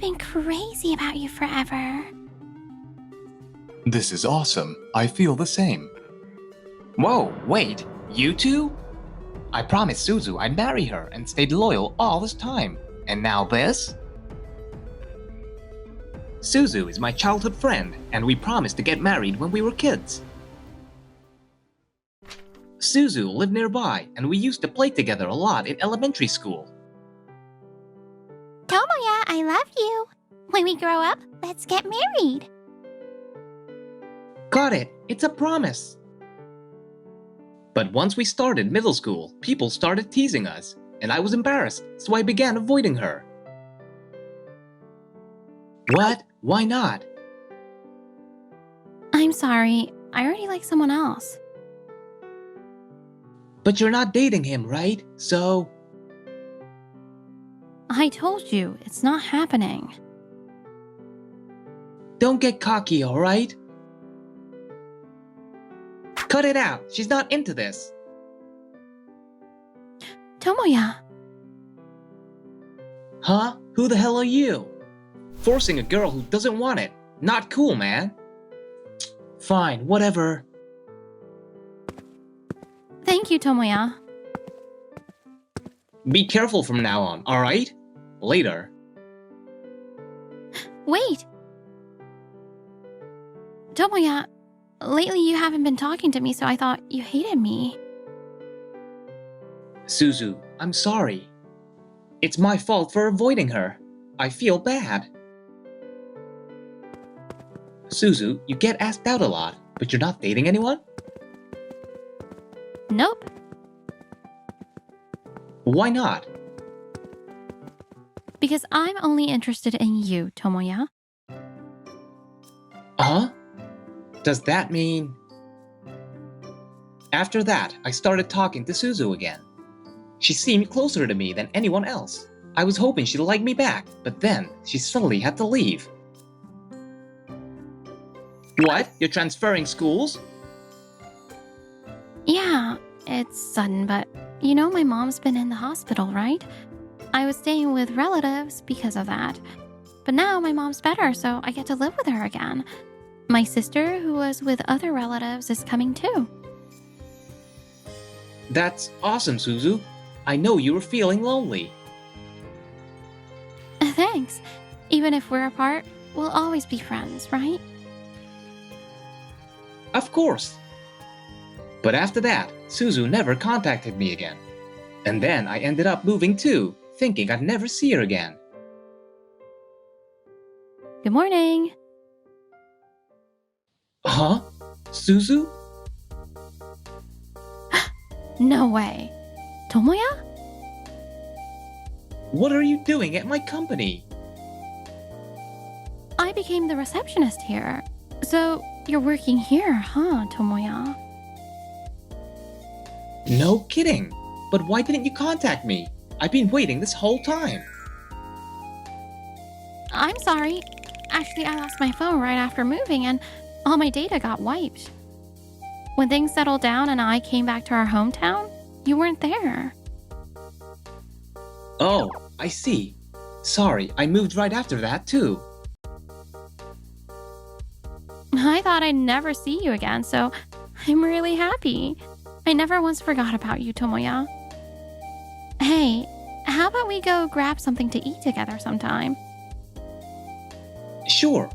been crazy about you forever. This is awesome. I feel the same. Whoa, wait, you two? I promised Suzu I'd marry her and stayed loyal all this time. And now this? Suzu is my childhood friend, and we promised to get married when we were kids. Suzu lived nearby, and we used to play together a lot in elementary school. Tomoya, I love you. When we grow up, let's get married. Got it, it's a promise. But once we started middle school, people started teasing us, and I was embarrassed, so I began avoiding her. What? Why not? I'm sorry, I already like someone else. But you're not dating him, right? So... I told you, it's not happening. Don't get cocky, alright? Cut it out, she's not into this. Tomoya. Huh? Who the hell are you? Forcing a girl who doesn't want it. Not cool, man. Fine, whatever. Thank you, Tomoya. Be careful from now on, alright? Later. Wait! Tomoya, lately you haven't been talking to me, so I thought you hated me. Suzu, I'm sorry. It's my fault for avoiding her. I feel bad. Suzu, you get asked out a lot, but you're not dating anyone? Nope. Why not? Because I'm only interested in you, Tomoya. Huh? Does that mean... After that, I started talking to Suzu again. She seemed closer to me than anyone else. I was hoping she'd like me back, but then she suddenly had to leave. What? You're transferring schools? Yeah, it's sudden, but you know my mom's been in the hospital, right? I was staying with relatives because of that. But now my mom's better, so I get to live with her again. My sister, who was with other relatives, is coming too. That's awesome, Suzu. I know you were feeling lonely. Thanks. Even if we're apart, we'll always be friends, right? Of course. But after that, Suzu never contacted me again. And then I ended up moving too, thinking I'd never see her again. Good morning. Huh? Suzu? No way. Tomoya? What are you doing at my company? I became the receptionist here. So, you're working here, huh, Tomoya? No kidding. But why didn't you contact me? I've been waiting this whole time. I'm sorry. Actually, I lost my phone right after moving and all my data got wiped. When things settled down and I came back to our hometown, you weren't there. Oh, I see. Sorry, I moved right after that too. I thought I'd never see you again, so I'm really happy. I never once forgot about you, Tomoya. Hey, how about we go grab something to eat together sometime? Sure.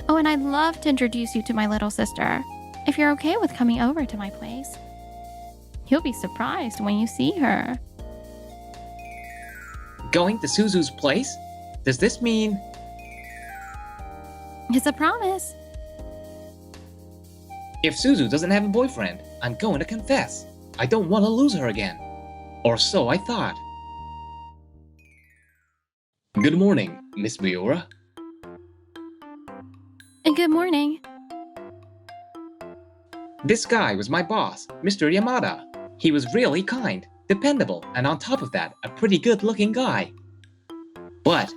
Oh, and I'd love to introduce you to my little sister, if you're okay with coming over to my place. You'll be surprised when you see her. Going to Suzu's place? Does this mean... It's a promise. If Suzu doesn't have a boyfriend, I'm going to confess. I don't want to lose her again. Or so I thought. Good morning, Miss Miura. And good morning. This guy was my boss, Mr. Yamada. He was really kind, dependable, and on top of that, a pretty good-looking guy. But...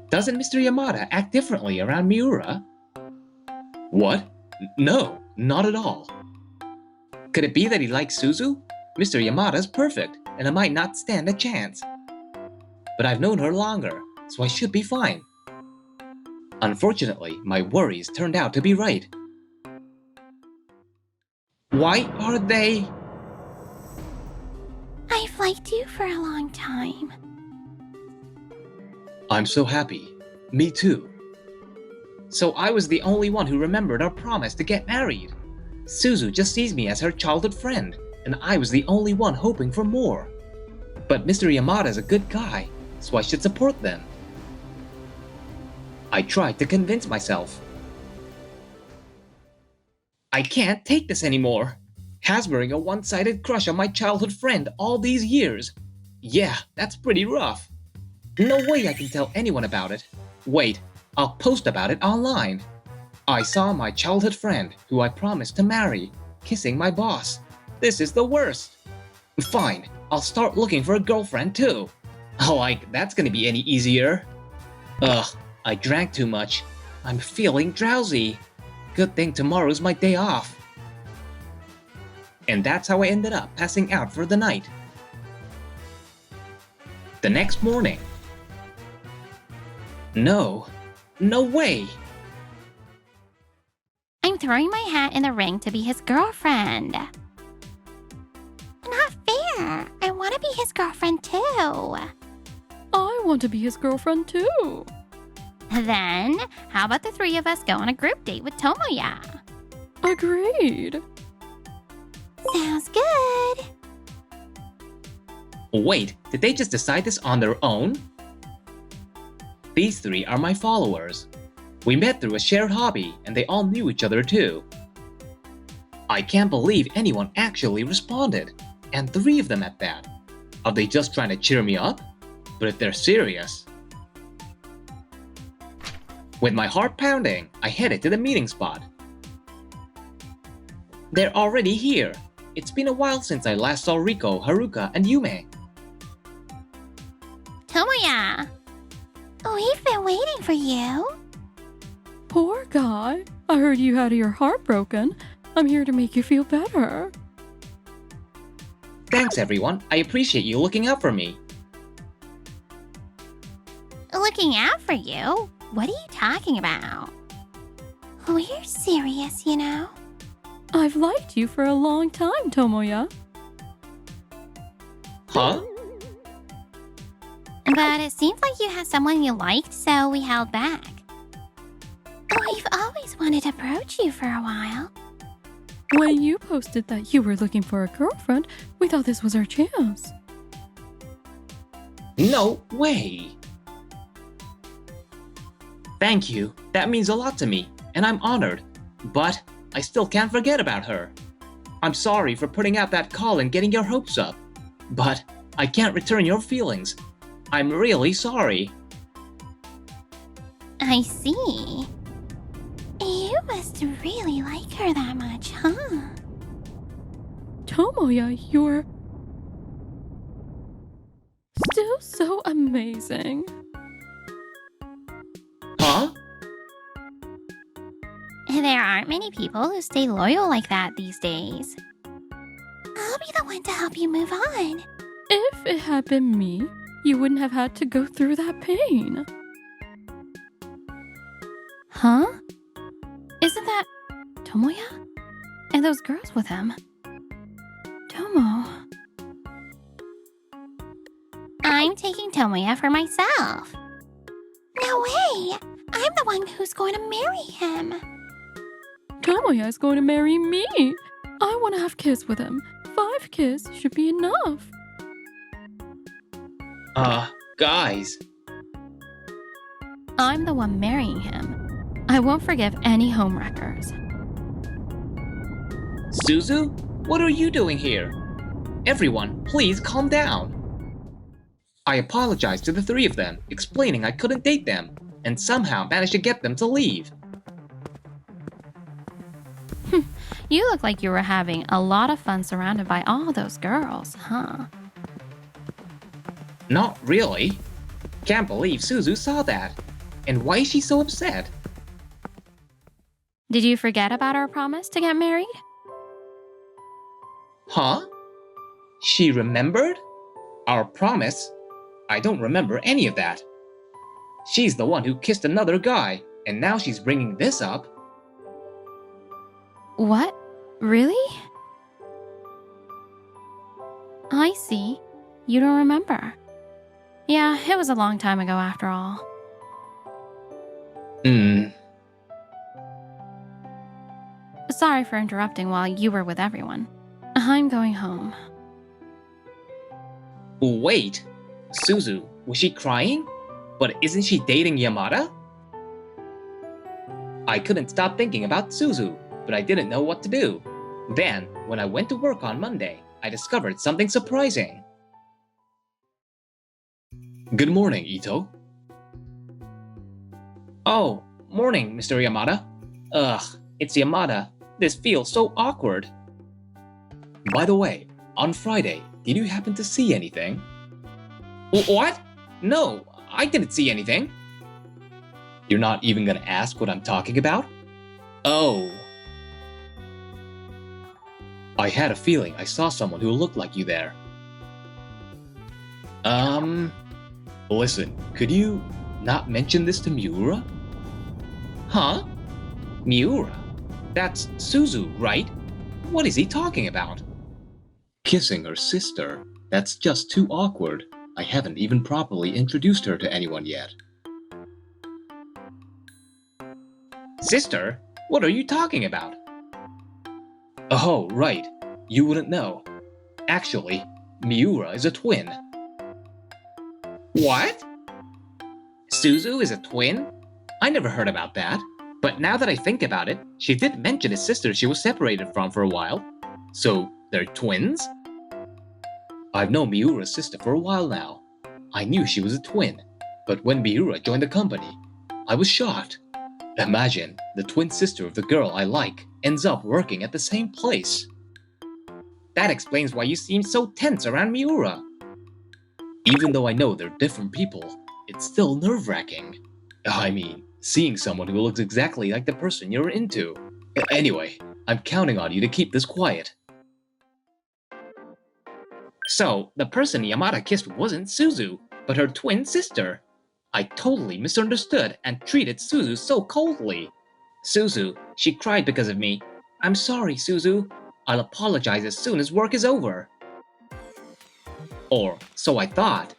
doesn't Mr. Yamada act differently around Miura? What? No, not at all. Could it be that he likes Suzu? Mr. Yamada's perfect. and I might not stand a chance. But I've known her longer, so I should be fine. Unfortunately, my worries turned out to be right. Why are they... I've liked you for a long time. I'm so happy. Me too. So I was the only one who remembered our promise to get married. Suzu just sees me as her childhood friend, and I was the only one hoping for more. But Mr. Yamada's a good guy, so I should support them. I tried to convince myself. I can't take this anymore. Harboring a one-sided crush on my childhood friend all these years. Yeah, that's pretty rough. No way I can tell anyone about it. Wait, I'll post about it online. I saw my childhood friend, who I promised to marry, kissing my boss. This is the worst. Fine, I'll start looking for a girlfriend too. That's gonna be any easier. Ugh, I drank too much. I'm feeling drowsy. Good thing tomorrow's my day off. And that's how I ended up passing out for the night. The next morning. No way. I'm throwing my hat in the ring to be his girlfriend. Not fair. I want to be his girlfriend too. I want to be his girlfriend too. Then, how about the three of us go on a group date with Tomoya? Agreed. Sounds good. Wait, did they just decide this on their own? These three are my followers. We met through a shared hobby, and they all knew each other too. I can't believe anyone actually responded, and 3 of them at that. Are they just trying to cheer me up? But if they're serious... With my heart pounding, I headed to the meeting spot. They're already here. It's been a while since I last saw Riko, Haruka, and Yume. Tomoya! We've been waiting for you. Poor guy. I heard you had your heart broken. I'm here to make you feel better. Thanks everyone, I appreciate you looking out for me. Looking out for you? What are you talking about? We're serious, you know. I've liked you for a long time, Tomoya. Huh? But it seems like you had someone you liked, so we held back. We've always wanted to approach you for a while. When you posted that you were looking for a girlfriend, we thought this was our chance. No way! Thank you, that means a lot to me, and I'm honored. But I still can't forget about her. I'm sorry for putting out that call and getting your hopes up. But I can't return your feelings. I'm really sorry. I see. You must really like her that much, huh? Tomoya, you're... still so amazing. Huh? There aren't many people who stay loyal like that these days. I'll be the one to help you move on. If it had been me, you wouldn't have had to go through that pain. Huh? Isn't that Tomoya? And those girls with him? Tomo... I'm taking Tomoya for myself. No way! I'm the one who's going to marry him. Tomoya is going to marry me. I want to have kids with him. 5 kids should be enough. Guys. I'm the one marrying him. I won't forgive any homewreckers. Suzu? What are you doing here? Everyone, please calm down. I apologized to the 3 of them, explaining I couldn't date them, and somehow managed to get them to leave. You look like you were having a lot of fun surrounded by all those girls, huh? Not really. Can't believe Suzu saw that. And why is she so upset? Did you forget about our promise to get married? Huh? She remembered? Our promise? I don't remember any of that. She's the one who kissed another guy, and now she's bringing this up. What? Really? I see. You don't remember. Yeah, it was a long time ago after all. Sorry for interrupting while you were with everyone. I'm going home. Wait, Suzu, was she crying? But isn't she dating Yamada? I couldn't stop thinking about Suzu, but I didn't know what to do. Then, when I went to work on Monday, I discovered something surprising. Good morning, Ito. Oh, morning, Mr. Yamada. Ugh, it's Yamada. This feels so awkward. By the way, on Friday, did you happen to see anything? What? No, I didn't see anything. You're not even gonna ask what I'm talking about? Oh. I had a feeling I saw someone who looked like you there. Listen, could you not mention this to Miura? Huh? Miura? That's Suzu, right? What is he talking about? Kissing her sister? That's just too awkward. I haven't even properly introduced her to anyone yet. Sister? What are you talking about? Oh, right. You wouldn't know. Actually, Miura is a twin. What? Suzu is a twin? I never heard about that. But now that I think about it, she did mention a sister she was separated from for a while. So, they're twins? I've known Miura's sister for a while now. I knew she was a twin, but when Miura joined the company, I was shocked. Imagine, the twin sister of the girl I like ends up working at the same place. That explains why you seem so tense around Miura. Even though I know they're different people, it's still nerve-wracking. I mean, seeing someone who looks exactly like the person you're into. Anyway, I'm counting on you to keep this quiet. So, the person Yamada kissed wasn't Suzu, but her twin sister. I totally misunderstood and treated Suzu so coldly. Suzu, she cried because of me. I'm sorry, Suzu. I'll apologize as soon as work is over. Or, so I thought.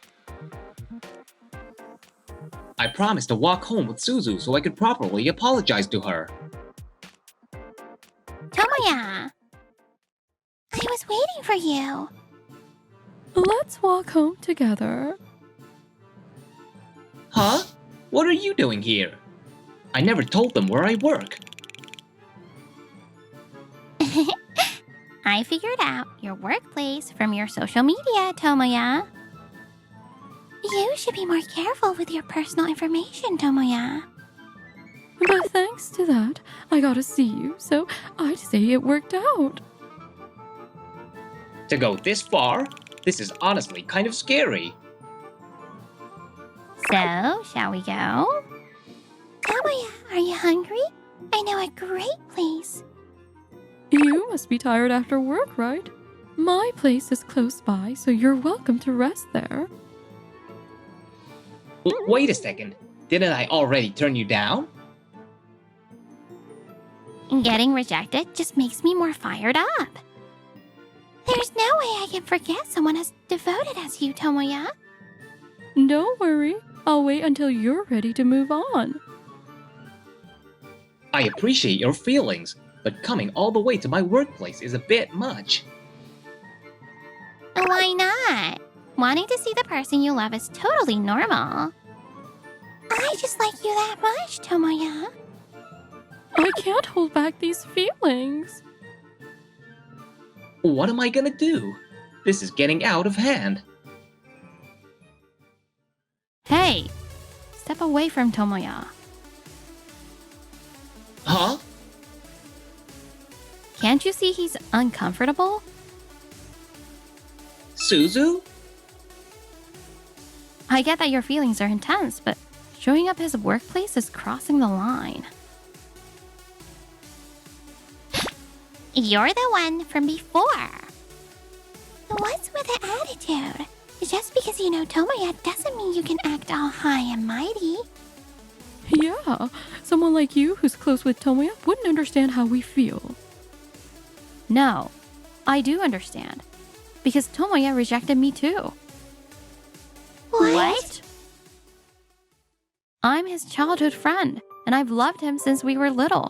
I promised to walk home with Suzu so I could properly apologize to her. Tomoya! I was waiting for you. Let's walk home together. Huh? What are you doing here? I never told them where I work. I figured out your workplace from your social media, Tomoya. You should be more careful with your personal information, Tomoya. But thanks to that, I got to see you, so I'd say it worked out. To go this far? This is honestly kind of scary. So, shall we go? Tomoya, are you hungry? I know a great place. You must be tired after work, right? My place is close by, so you're welcome to rest there. Wait a second. Didn't I already turn you down? Getting rejected just makes me more fired up. There's no way I can forget someone as devoted as you, Tomoya. Don't worry, I'll wait until you're ready to move on. I appreciate your feelings, but coming all the way to my workplace is a bit much. Why not? Wanting to see the person you love is totally normal. I just like you that much, Tomoya. I can't hold back these feelings. What am I gonna do? This is getting out of hand. Hey, step away from Tomoya. Huh? Can't you see he's uncomfortable? Suzu? I get that your feelings are intense, but showing up his workplace is crossing the line. You're the one from before. What's with the attitude? Just because you know Tomoya doesn't mean you can act all high and mighty. Yeah, someone like you who's close with Tomoya wouldn't understand how we feel. No, I do understand. Because Tomoya rejected me too. What? I'm his childhood friend, and I've loved him since we were little.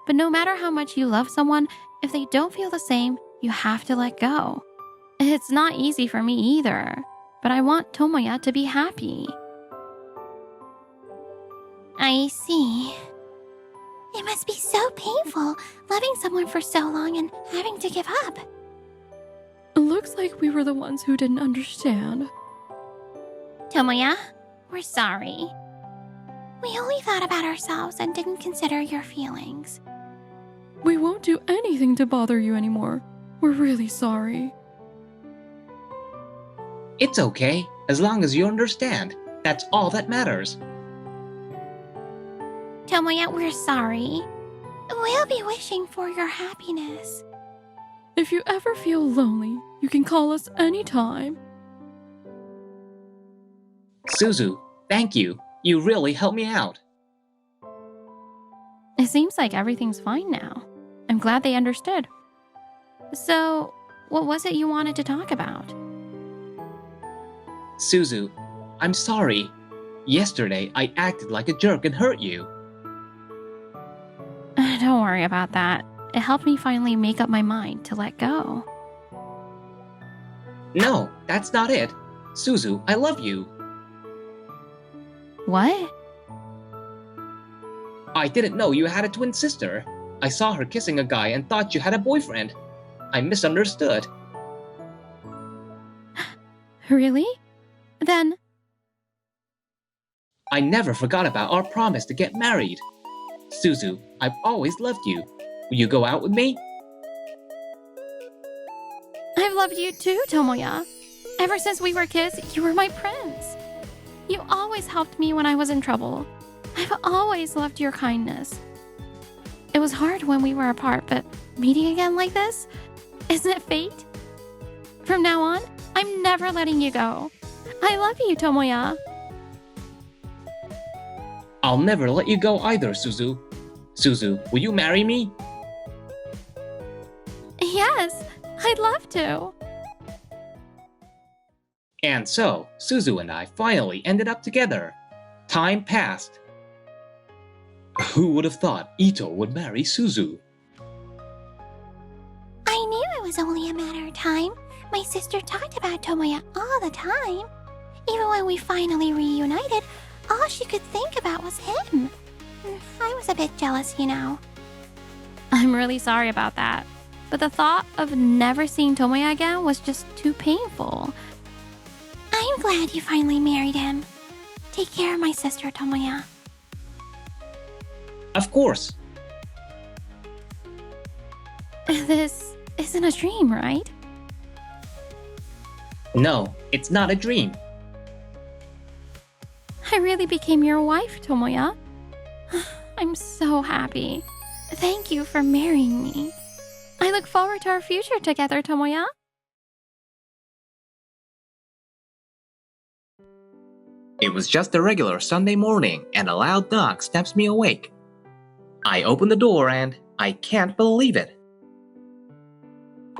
But no matter how much you love someone, if they don't feel the same, you have to let go. It's not easy for me either, but I want Tomoya to be happy. I see. It must be so painful, loving someone for so long and having to give up. It looks like we were the ones who didn't understand. Tomoya, we're sorry. We only thought about ourselves and didn't consider your feelings. We won't do anything to bother you anymore. We're really sorry. It's okay, as long as you understand. That's all that matters. Tomoya, we're sorry. We'll be wishing for your happiness. If you ever feel lonely, you can call us anytime. Suzu, thank you. You really helped me out. It seems like everything's fine now. I'm glad they understood. So, what was it you wanted to talk about? Suzu, I'm sorry. Yesterday, I acted like a jerk and hurt you. Don't worry about that. It helped me finally make up my mind to let go. No, that's not it. Suzu, I love you. What? I didn't know you had a twin sister. I saw her kissing a guy and thought you had a boyfriend. I misunderstood. Really? Then... I never forgot about our promise to get married. Suzu, I've always loved you. Will you go out with me? I've loved you too, Tomoya. Ever since we were kids, you were my prince. You always helped me when I was in trouble. I've always loved your kindness. It was hard when we were apart, but meeting again like this? Isn't it fate? From now on, I'm never letting you go. I love you, Tomoya. I'll never let you go either, Suzu. Suzu, will you marry me? Yes, I'd love to. And so, Suzu and I finally ended up together. Time passed. Who would have thought Ito would marry Suzu? I knew it was only a matter of time. My sister talked about Tomoya all the time. Even when we finally reunited, all she could think about was him. I was a bit jealous, you know. I'm really sorry about that. But the thought of never seeing Tomoya again was just too painful. I'm glad you finally married him. Take care of my sister, Tomoya. Of course. This isn't a dream, right? No, it's not a dream. I really became your wife, Tomoya. I'm so happy. Thank you for marrying me. I look forward to our future together, Tomoya. It was just a regular Sunday morning, and a loud knock snaps me awake. I open the door and I can't believe it.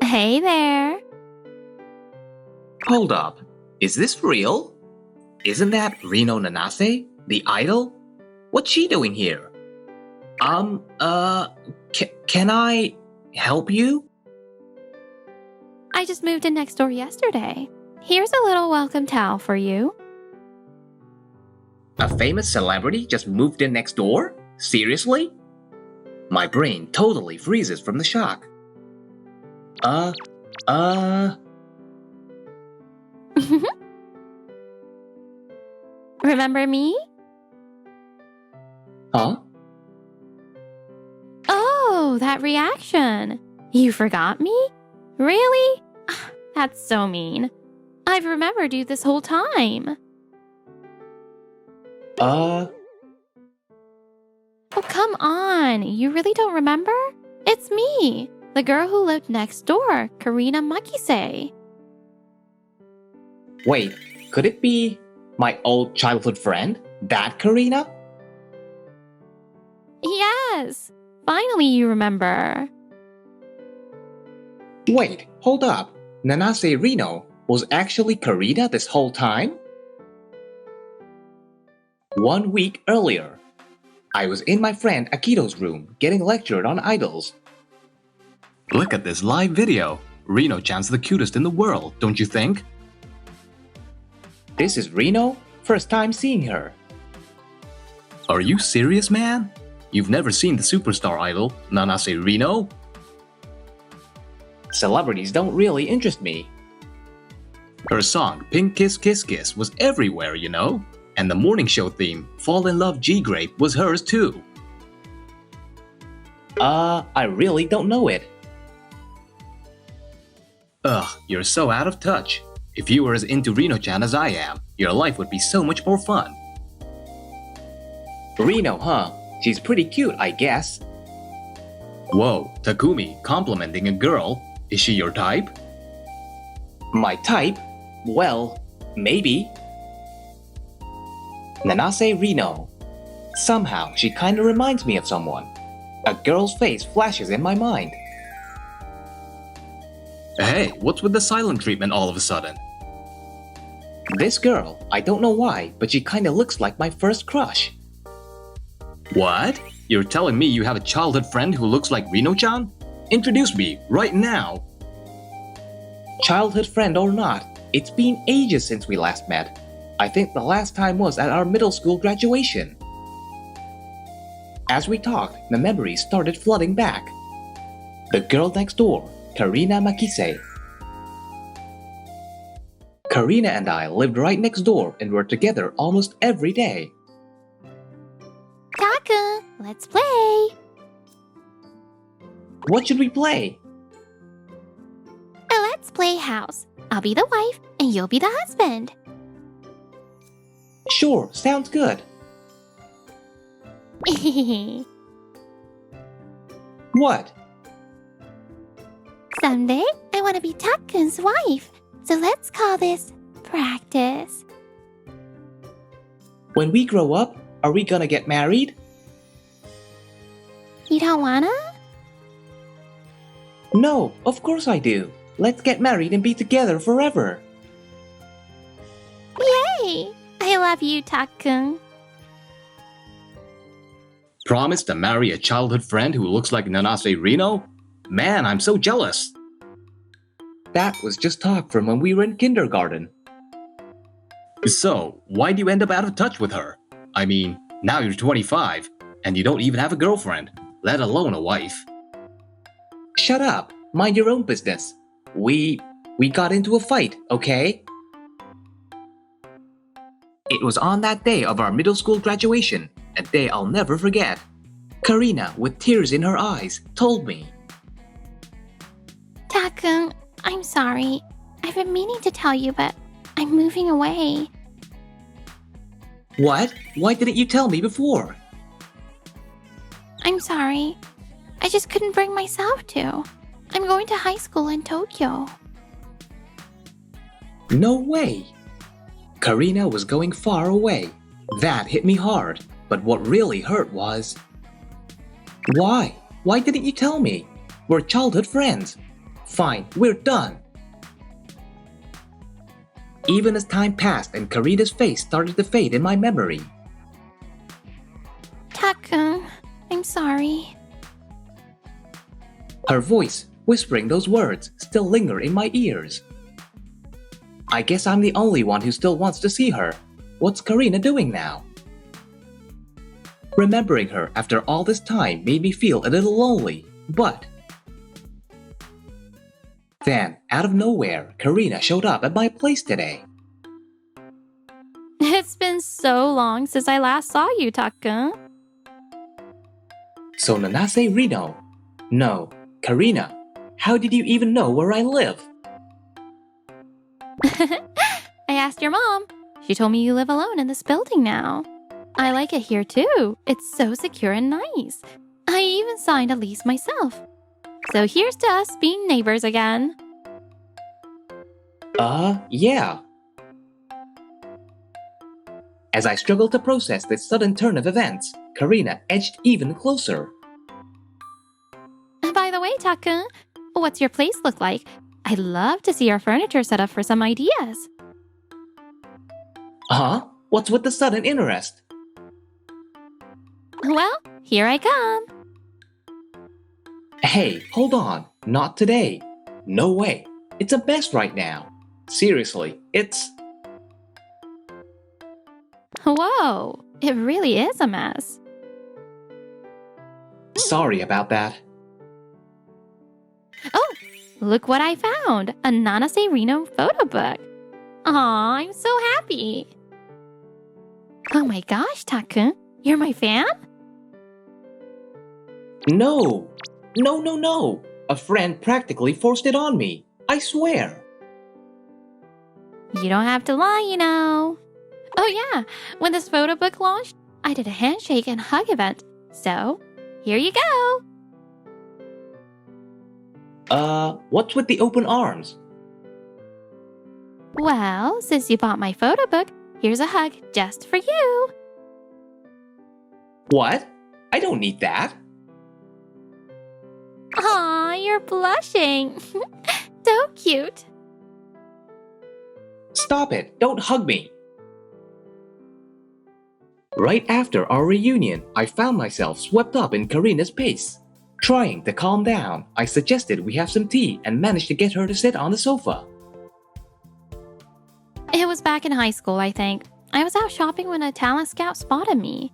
Hey there. Hold up, is this real? Isn't that Rino Nanase, the idol? What's she doing here? Can I help you? I just moved in next door yesterday. Here's a little welcome towel for you. A famous celebrity just moved in next door? Seriously? My brain totally freezes from the shock. Remember me? Huh? Oh, that reaction. You forgot me? Really? That's so mean. I've remembered you this whole time. Oh, come on. You really don't remember? It's me, the girl who lived next door, Karina Makise. Wait, could it be my old childhood friend? That Karina? Yes! Finally, you remember. Wait, hold up. Nanase Reno was actually Karina this whole time? 1 week earlier, I was in my friend Akito's room getting lectured on idols. Look at this live video. Reno-chan's the cutest in the world, don't you think? This is Reno? First time seeing her. Are you serious, man? You've never seen the superstar idol, Nanase Reno? Celebrities don't really interest me. Her song, Pink Kiss Kiss Kiss, was everywhere, you know? And the morning show theme, Fall in Love G-Grape, was hers too. I really don't know it. Ugh, you're so out of touch. If you were as into Reno-chan as I am, your life would be so much more fun. Reno, huh? She's pretty cute, I guess. Whoa, Takumi, complimenting a girl. Is she your type? My type? Well, maybe. Nanase Reno. Somehow, she kinda reminds me of someone. A girl's face flashes in my mind. Hey, what's with the silent treatment all of a sudden? This girl, I don't know why, but she kinda looks like my first crush. What? You're telling me you have a childhood friend who looks like Reno-chan? Introduce me, right now! Childhood friend or not, it's been ages since we last met. I think the last time was at our middle school graduation. As we talked, the memories started flooding back. The girl next door, Karina Makise. Karina and I lived right next door and were together almost every day. Taka, let's play. What should we play? Let's play house. I'll be the wife and you'll be the husband. Sure, sounds good. What? Someday, I want to be Takkun's wife. So let's call this practice. When we grow up, are we gonna get married? You don't wanna? No, of course I do. Let's get married and be together forever. Yay! I love you, Takkun. Promise to marry a childhood friend who looks like Nanase Reno? Man, I'm so jealous. That was just talk from when we were in kindergarten. So, why do you end up out of touch with her? I mean, now you're 25, and you don't even have a girlfriend, let alone a wife. Shut up. Mind your own business. We got into a fight, okay? It was on that day of our middle school graduation, a day I'll never forget. Karina, with tears in her eyes, told me. Takkun, I'm sorry. I've been meaning to tell you, but I'm moving away. What? Why didn't you tell me before? I'm sorry. I just couldn't bring myself to. I'm going to high school in Tokyo. No way. Karina was going far away. That hit me hard, but what really hurt was... Why? Why didn't you tell me? We're childhood friends. Fine, we're done. Even as time passed and Karina's face started to fade in my memory. Takkun, I'm sorry. Her voice, whispering those words, still linger in my ears. I guess I'm the only one who still wants to see her. What's Karina doing now? Remembering her after all this time made me feel a little lonely, but... Then, out of nowhere, Karina showed up at my place today. It's been so long since I last saw you, Takkun. So Nanase Reno? No, Karina. How did you even know where I live? I asked your mom. She told me you live alone in this building now. I like it here too. It's so secure and nice. I even signed a lease myself. So here's to us being neighbors again. Yeah. As I struggled to process this sudden turn of events, Karina edged even closer. By the way, Takun, what's your place look like? I'd love to see your furniture set up for some ideas. Huh? What's with the sudden interest? Well, here I come. Hey, hold on. Not today. No way. It's a mess right now. Seriously, it's... Whoa, it really is a mess. Sorry about that. Oh, look what I found. A Nanase Reno photo book. Aw, I'm so happy. Oh my gosh, Takun, you're my fan? No! No! A friend practically forced it on me. I swear. You don't have to lie, you know. Oh yeah, when this photo book launched, I did a handshake and hug event. So, here you go. What's with the open arms? Well, since you bought my photo book, here's a hug just for you. What? I don't need that. Aw, you're blushing. So cute. Stop it! Don't hug me! Right after our reunion, I found myself swept up in Karina's pace. Trying to calm down, I suggested we have some tea and managed to get her to sit on the sofa. It was back in high school, I think. I was out shopping when a talent scout spotted me.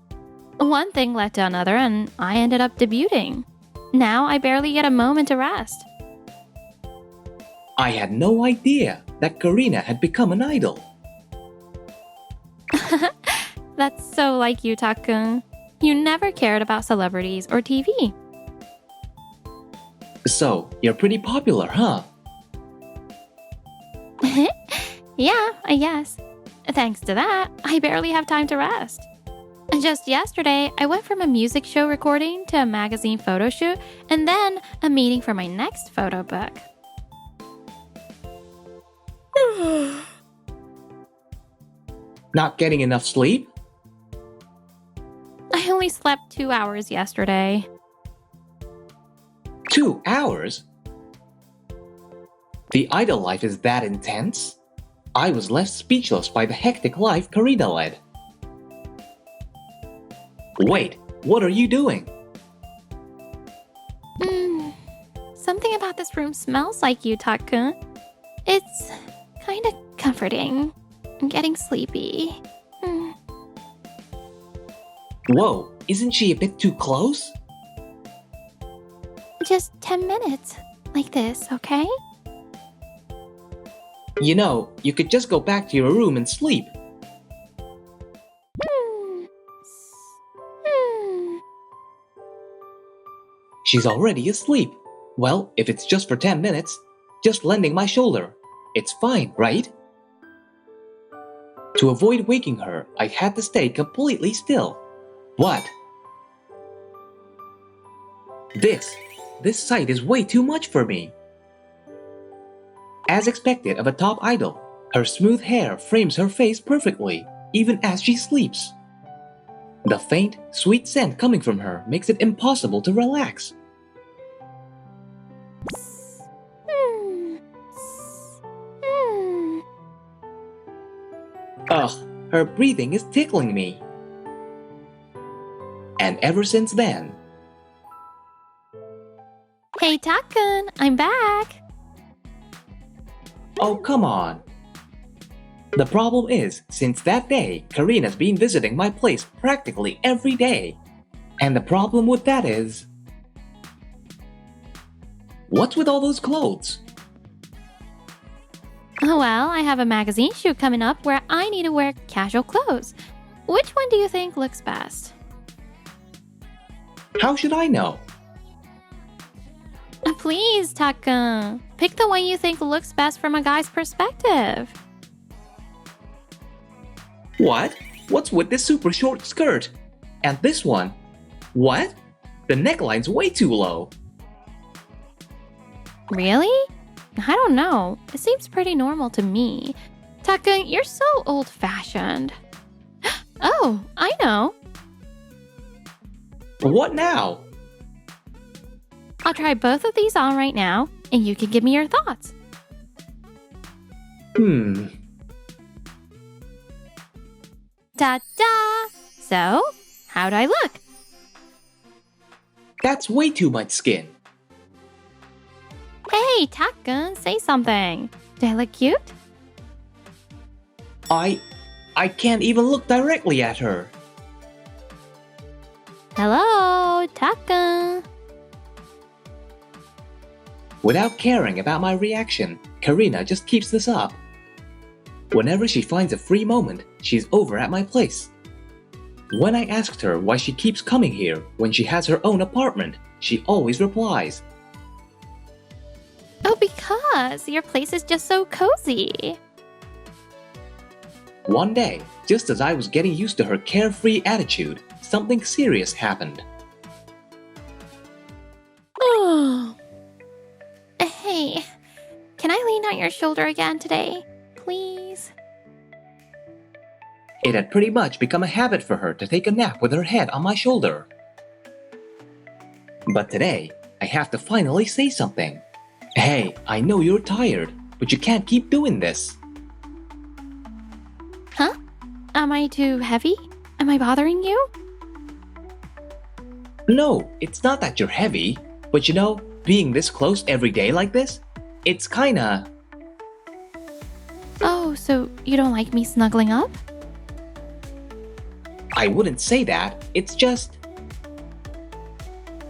One thing led to another, and I ended up debuting. Now I barely get a moment to rest. I had no idea that Karina had become an idol. That's so like you, Takun. You never cared about celebrities or TV. So, you're pretty popular, huh? Yeah, I guess. Thanks to that, I barely have time to rest. Just yesterday, I went from a music show recording to a magazine photo shoot and then a meeting for my next photo book. Not getting enough sleep? I only slept 2 hours yesterday. 2 hours? The idol life is that intense? I was left speechless by the hectic life Karina led. Wait, what are you doing? Something about this room smells like you, Takun. It's kind of comforting. I'm getting sleepy. Whoa, isn't she a bit too close? Just 10 minutes, like this, okay? You know, you could just go back to your room and sleep. She's already asleep. Well, if it's just for 10 minutes, just lending my shoulder. It's fine, right? To avoid waking her, I had to stay completely still. What? This sight is way too much for me. As expected of a top idol, her smooth hair frames her face perfectly, even as she sleeps. The faint, sweet scent coming from her makes it impossible to relax. Ugh, her breathing is tickling me. And ever since then... Hey, Takun, I'm back. Oh, come on. The problem is, since that day, Karina's been visiting my place practically every day. And the problem with that is... What's with all those clothes? Well, I have a magazine shoot coming up where I need to wear casual clothes. Which one do you think looks best? How should I know? Please, Takun. Pick the one you think looks best from a guy's perspective. What? What's with this super short skirt? And this one? What? The neckline's way too low. Really? I don't know. It seems pretty normal to me. Takun, you're so old-fashioned. Oh, I know. What now? I'll try both of these on right now, and you can give me your thoughts. Ta-da! So, how do I look? That's way too much skin. Hey, Takun, say something. Do I look cute? I can't even look directly at her. Hello, Takun. Without caring about my reaction, Karina just keeps this up. Whenever she finds a free moment, she's over at my place. When I asked her why she keeps coming here when she has her own apartment, she always replies, Oh, because your place is just so cozy. One day, just as I was getting used to her carefree attitude, something serious happened. Oh, Hey, can I lean on your shoulder again today? Please? It had pretty much become a habit for her to take a nap with her head on my shoulder. But today, I have to finally say something. Hey, I know you're tired, but you can't keep doing this. Huh? Am I too heavy? Am I bothering you? No, it's not that you're heavy, but you know, being this close every day like this, it's kinda... Oh, so you don't like me snuggling up? I wouldn't say that, it's just...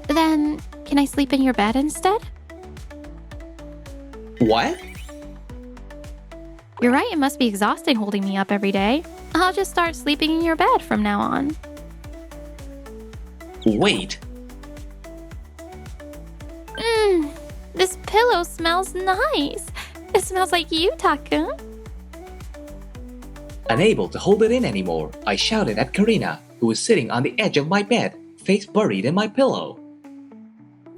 Then, can I sleep in your bed instead? What? You're right, it must be exhausting holding me up every day. I'll just start sleeping in your bed from now on. Wait, This pillow smells nice. It smells like you, Takun. unable to hold it in anymore, I shouted at Karina, who was sitting on the edge of my bed, face buried in my pillow.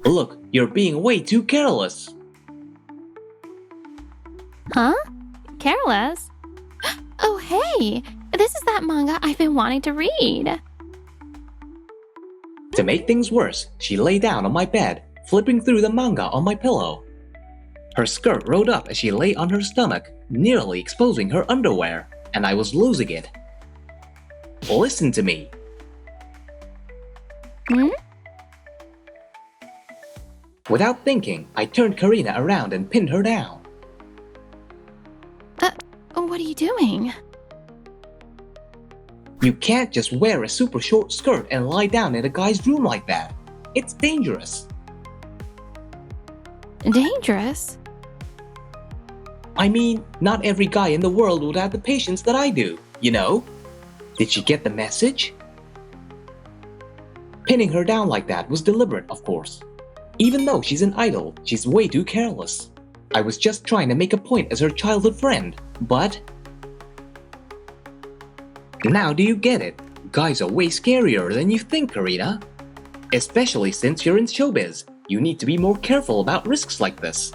Look, you're being way too careless. Huh? Careless? Oh, hey! This is that manga I've been wanting to read. To make things worse, she lay down on my bed, flipping through the manga on my pillow. Her skirt rode up as she lay on her stomach, nearly exposing her underwear, and I was losing it. Listen to me. Hmm? Without thinking, I turned Karina around and pinned her down. What are you doing? You can't just wear a super short skirt and lie down in a guy's room like that. It's dangerous. Dangerous? I mean, not every guy in the world would have the patience that I do, you know? Did she get the message? Pinning her down like that was deliberate, of course. Even though she's an idol, she's way too careless. I was just trying to make a point as her childhood friend, but... Now do you get it? Guys are way scarier than you think, Karina. Especially since you're in showbiz, you need to be more careful about risks like this.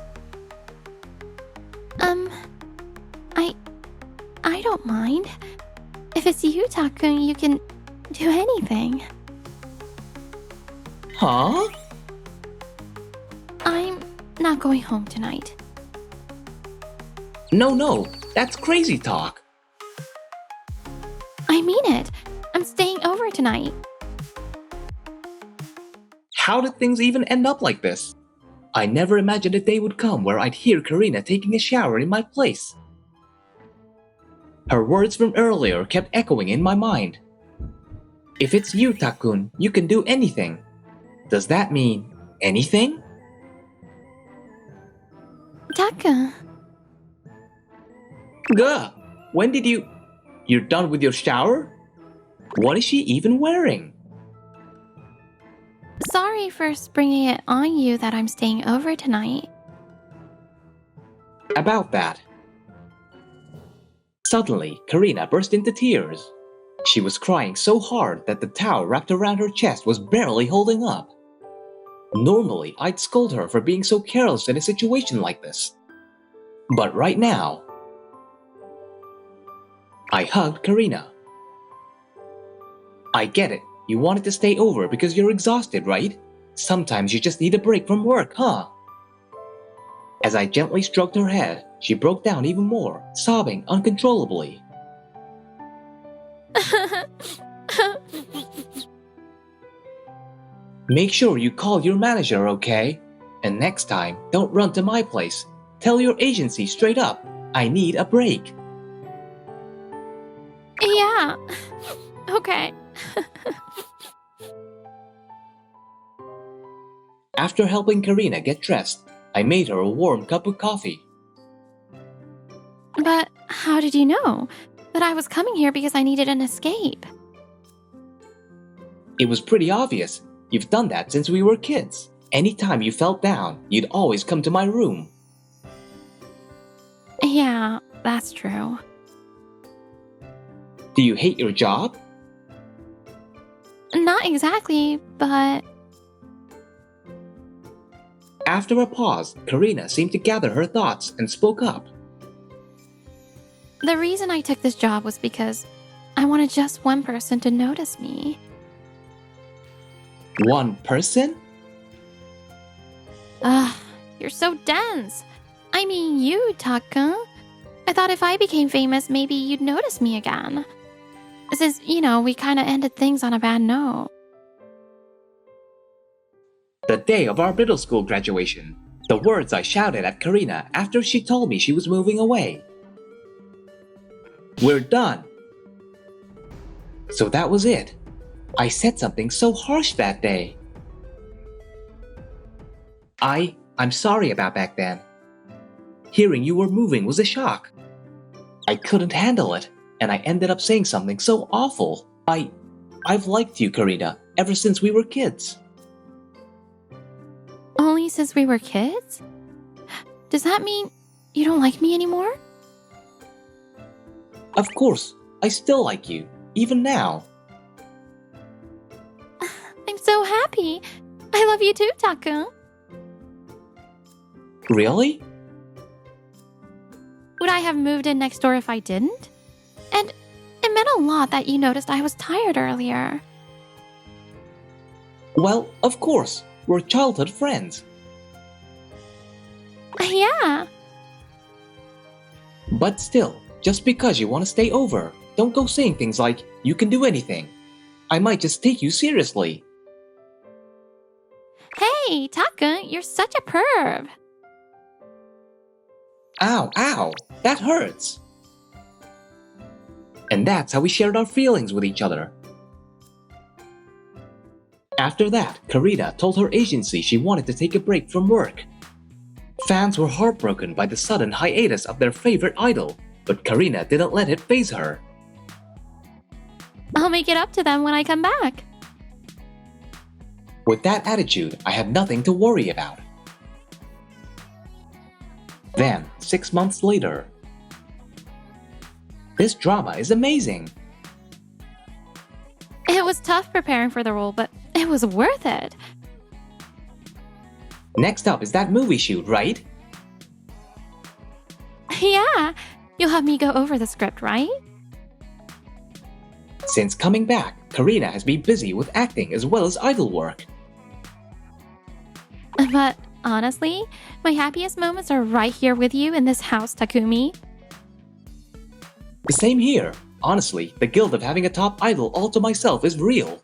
I don't mind. If it's you, Takun, you can do anything. Huh? I'm not going home tonight. No, that's crazy talk. I mean it. I'm staying over tonight. How did things even end up like this? I never imagined a day would come where I'd hear Karina taking a shower in my place. Her words from earlier kept echoing in my mind. If it's you, Takun, you can do anything. Does that mean anything? Takun. Gah! When did you... You're done with your shower? What is she even wearing? Sorry for springing it on you that I'm staying over tonight. About that. Suddenly, Karina burst into tears. She was crying so hard that the towel wrapped around her chest was barely holding up. Normally, I'd scold her for being so careless in a situation like this. But right now, I hugged Karina. I get it. You wanted to stay over because you're exhausted, right? Sometimes you just need a break from work, huh? As I gently stroked her head, she broke down even more, sobbing uncontrollably. Make sure you call your manager, okay? And next time, don't run to my place. Tell your agency straight up, I need a break. Yeah. Okay. After helping Karina get dressed, I made her a warm cup of coffee. But how did you know that I was coming here because I needed an escape? It was pretty obvious. You've done that since we were kids. Anytime you felt down, you'd always come to my room. Yeah, that's true. Do you hate your job? Not exactly, but... After a pause, Karina seemed to gather her thoughts and spoke up. The reason I took this job was because I wanted just one person to notice me. One person? Ugh, you're so dense. I mean you, Taka. I thought if I became famous, maybe you'd notice me again. Since, we kinda ended things on a bad note. The day of our middle school graduation. The words I shouted at Karina after she told me she was moving away. We're done. So that was it. I said something so harsh that day. I'm sorry about back then. Hearing you were moving was a shock. I couldn't handle it, and I ended up saying something so awful. I've liked you, Karina, ever since we were kids. Only since we were kids? Does that mean you don't like me anymore? Of course, I still like you, even now. I'm so happy. I love you too, Taka. Really? Would I have moved in next door if I didn't? And it meant a lot that you noticed I was tired earlier. Well, of course, we're childhood friends. Yeah. But still, just because you want to stay over, don't go saying things like, you can do anything. I might just take you seriously. Hey, Taka, you're such a perv. Ow, that hurts. And that's how we shared our feelings with each other. After that, Karina told her agency she wanted to take a break from work. Fans were heartbroken by the sudden hiatus of their favorite idol, but Karina didn't let it faze her. I'll make it up to them when I come back. With that attitude, I had nothing to worry about. Then, 6 months later. This drama is amazing. It was tough preparing for the role, but it was worth it. Next up is that movie shoot, right? Yeah, you'll have me go over the script, right? Since coming back, Karina has been busy with acting as well as idol work. But honestly, my happiest moments are right here with you in this house, Takumi. The same here. Honestly, the guilt of having a top idol all to myself is real.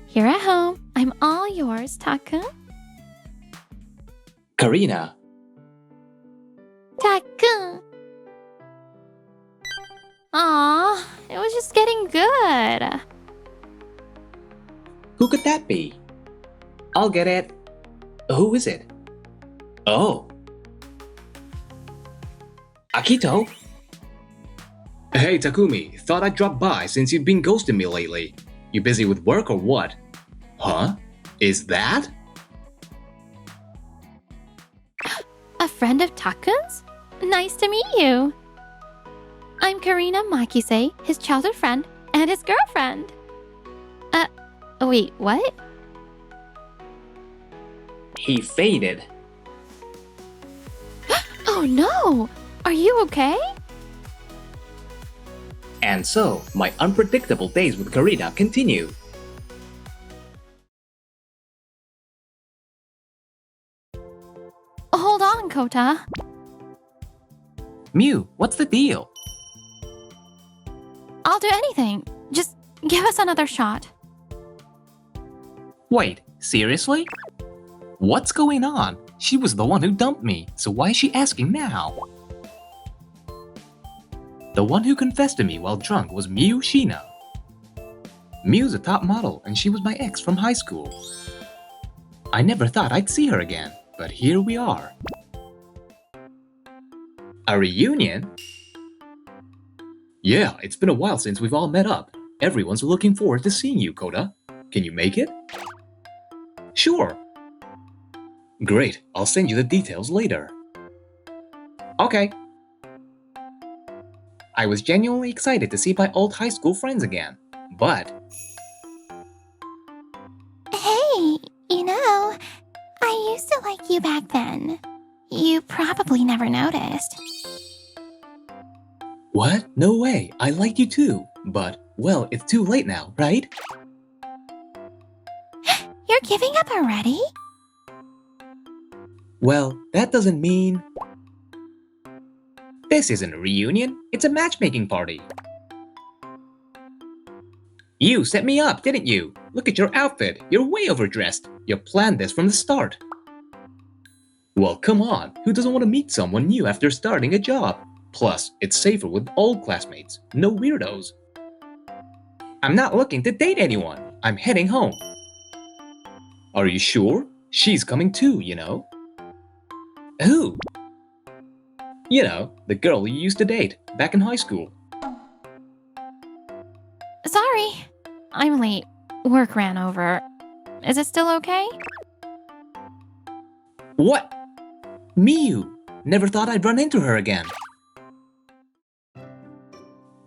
Here at home, I'm all yours, Taka. Karina. Taka. Aw, it was just getting good. Who could that be? I'll get it. Who is it? Oh. Akito? Hey Takumi, thought I'd drop by since you've been ghosting me lately. You busy with work or what? Huh? Is that? A friend of Taka's? Nice to meet you. I'm Karina Makise, his childhood friend and his girlfriend. Wait, what? He fainted. Oh no! Are you okay? And so, my unpredictable days with Karina continue. Hold on, Kota. Mew, what's the deal? I'll do anything. Just give us another shot. Wait, seriously? What's going on? She was the one who dumped me, so why is she asking now? The one who confessed to me while drunk was Miu Shina. Miu's a top model and she was my ex from high school. I never thought I'd see her again, but here we are. A reunion? Yeah, it's been a while since we've all met up. Everyone's looking forward to seeing you, Kota. Can you make it? Sure. Great, I'll send you the details later. Okay. I was genuinely excited to see my old high school friends again, but... Hey, I used to like you back then. You probably never noticed. What? No way, I like you too. But, well, it's too late now, right? You're giving up already? Well, that doesn't mean... This isn't a reunion, it's a matchmaking party. You set me up, didn't you? Look at your outfit, you're way overdressed. You planned this from the start. Well, come on, who doesn't want to meet someone new after starting a job? Plus, it's safer with old classmates, no weirdos. I'm not looking to date anyone, I'm heading home. Are you sure? She's coming too, you know? Who? You know, the girl you used to date, back in high school. Sorry. I'm late. Work ran over. Is it still okay? What? Miu! Never thought I'd run into her again.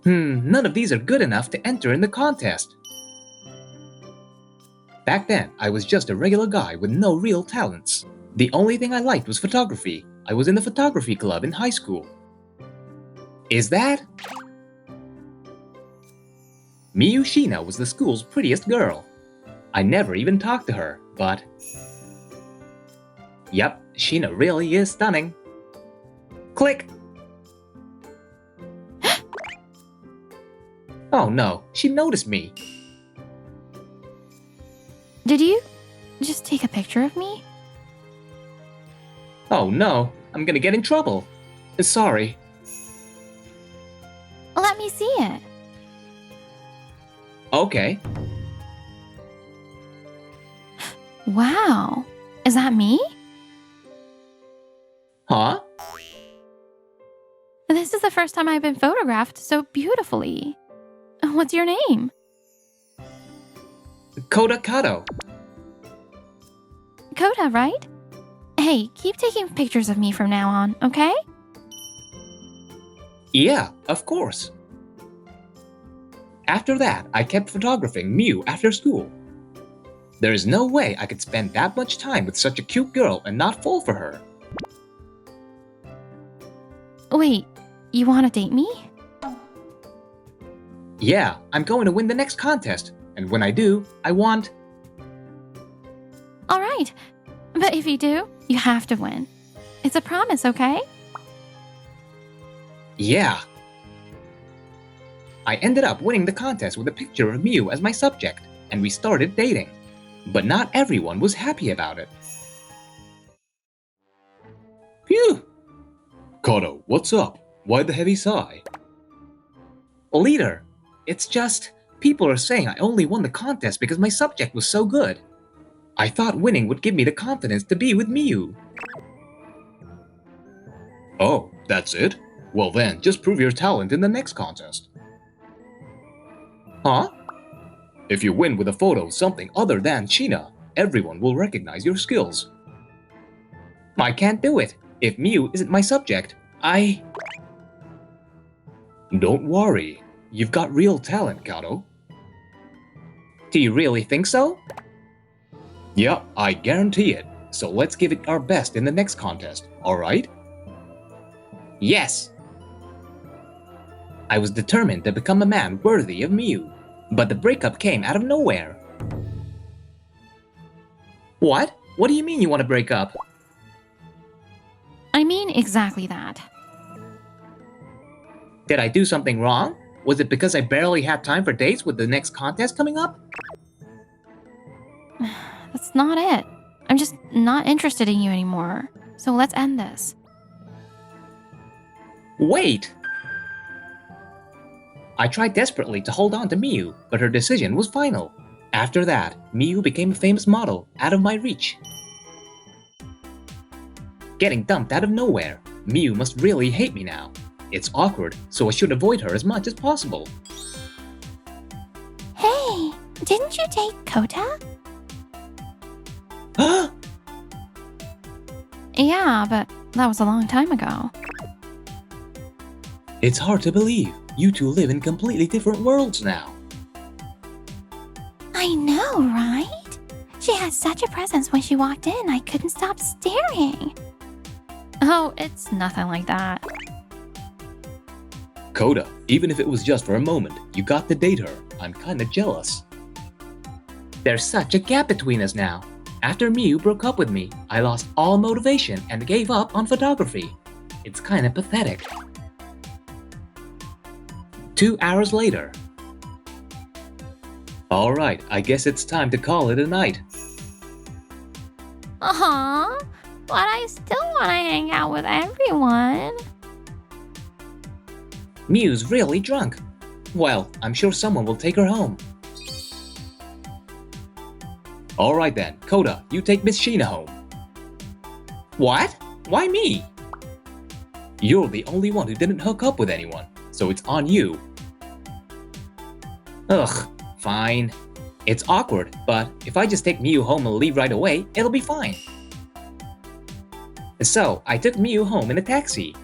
None of these are good enough to enter in the contest. Back then, I was just a regular guy with no real talents. The only thing I liked was photography. I was in the photography club in high school. Is that? Miu Shina was the school's prettiest girl. I never even talked to her, but... Yep, Shina really is stunning. Click! Oh no, she noticed me. Did you just take a picture of me? Oh no, I'm gonna get in trouble. Sorry. Let me see it. Okay. Wow. Is that me? Huh? This is the first time I've been photographed so beautifully. What's your name? Kota Kato. Kota, right? Hey, keep taking pictures of me from now on, okay? Yeah, of course. After that, I kept photographing Miu after school. There is no way I could spend that much time with such a cute girl and not fall for her. Wait, you want to date me? Yeah, I'm going to win the next contest, and when I do, I want... All right, but if you do, you have to win. It's a promise, okay? Yeah. I ended up winning the contest with a picture of Miu as my subject, and we started dating. But not everyone was happy about it. Phew! Kato, what's up? Why the heavy sigh? Leader, it's just, people are saying I only won the contest because my subject was so good. I thought winning would give me the confidence to be with Miu. Oh, that's it? Well then, just prove your talent in the next contest. Huh? If you win with a photo of something other than China, everyone will recognize your skills. I can't do it. If Miu isn't my subject, Don't worry. You've got real talent, Kato. Do you really think so? Yeah, I guarantee it. So let's give it our best in the next contest, alright? Yes. I was determined to become a man worthy of Miu, but the breakup came out of nowhere. What? What do you mean you want to break up? I mean exactly that. Did I do something wrong? Was it because I barely had time for dates with the next contest coming up? That's not it. I'm just not interested in you anymore. So let's end this. Wait! I tried desperately to hold on to Miu, but her decision was final. After that, Miu became a famous model out of my reach. Getting dumped out of nowhere, Miu must really hate me now. It's awkward, so I should avoid her as much as possible. Hey, didn't you date Kota? Yeah, but that was a long time ago. It's hard to believe. You two live in completely different worlds now. I know, right? She had such a presence when she walked in, I couldn't stop staring. Oh, it's nothing like that. Coda, even if it was just for a moment, you got to date her. I'm kinda jealous. There's such a gap between us now. After Miu broke up with me, I lost all motivation and gave up on photography. It's kinda pathetic. 2 hours later. Alright, I guess it's time to call it a night. But I still want to hang out with everyone. Miu's really drunk. Well, I'm sure someone will take her home. Alright then, Coda, you take Miss Sheena home. What? Why me? You're the only one who didn't hook up with anyone, so it's on you. Ugh, fine. It's awkward, but if I just take Miu home and leave right away, it'll be fine. So, I took Miu home in a taxi.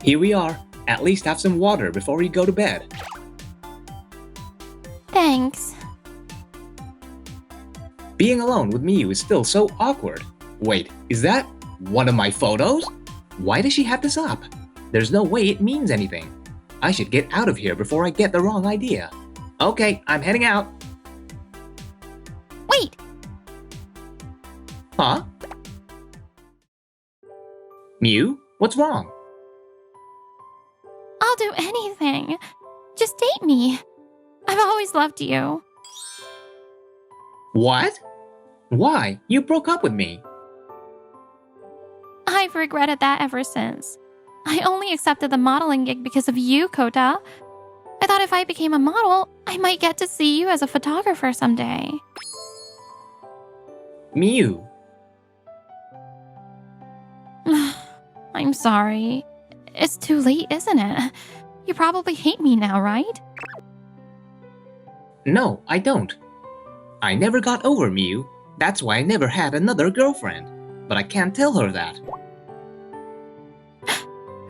Here we are. At least have some water before you go to bed. Thanks. Being alone with Miu is still so awkward. Wait, is that one of my photos? Why does she have this up? There's no way it means anything. I should get out of here before I get the wrong idea. Okay, I'm heading out. Wait! Huh? Miu, what's wrong? I'll do anything. Just date me. I've always loved you. What? Why? You broke up with me. I've regretted that ever since. I only accepted the modeling gig because of you, Kota. I thought if I became a model, I might get to see you as a photographer someday. Miu. I'm sorry. It's too late, isn't it? You probably hate me now, right? No, I don't. I never got over Miu. That's why I never had another girlfriend. But I can't tell her that.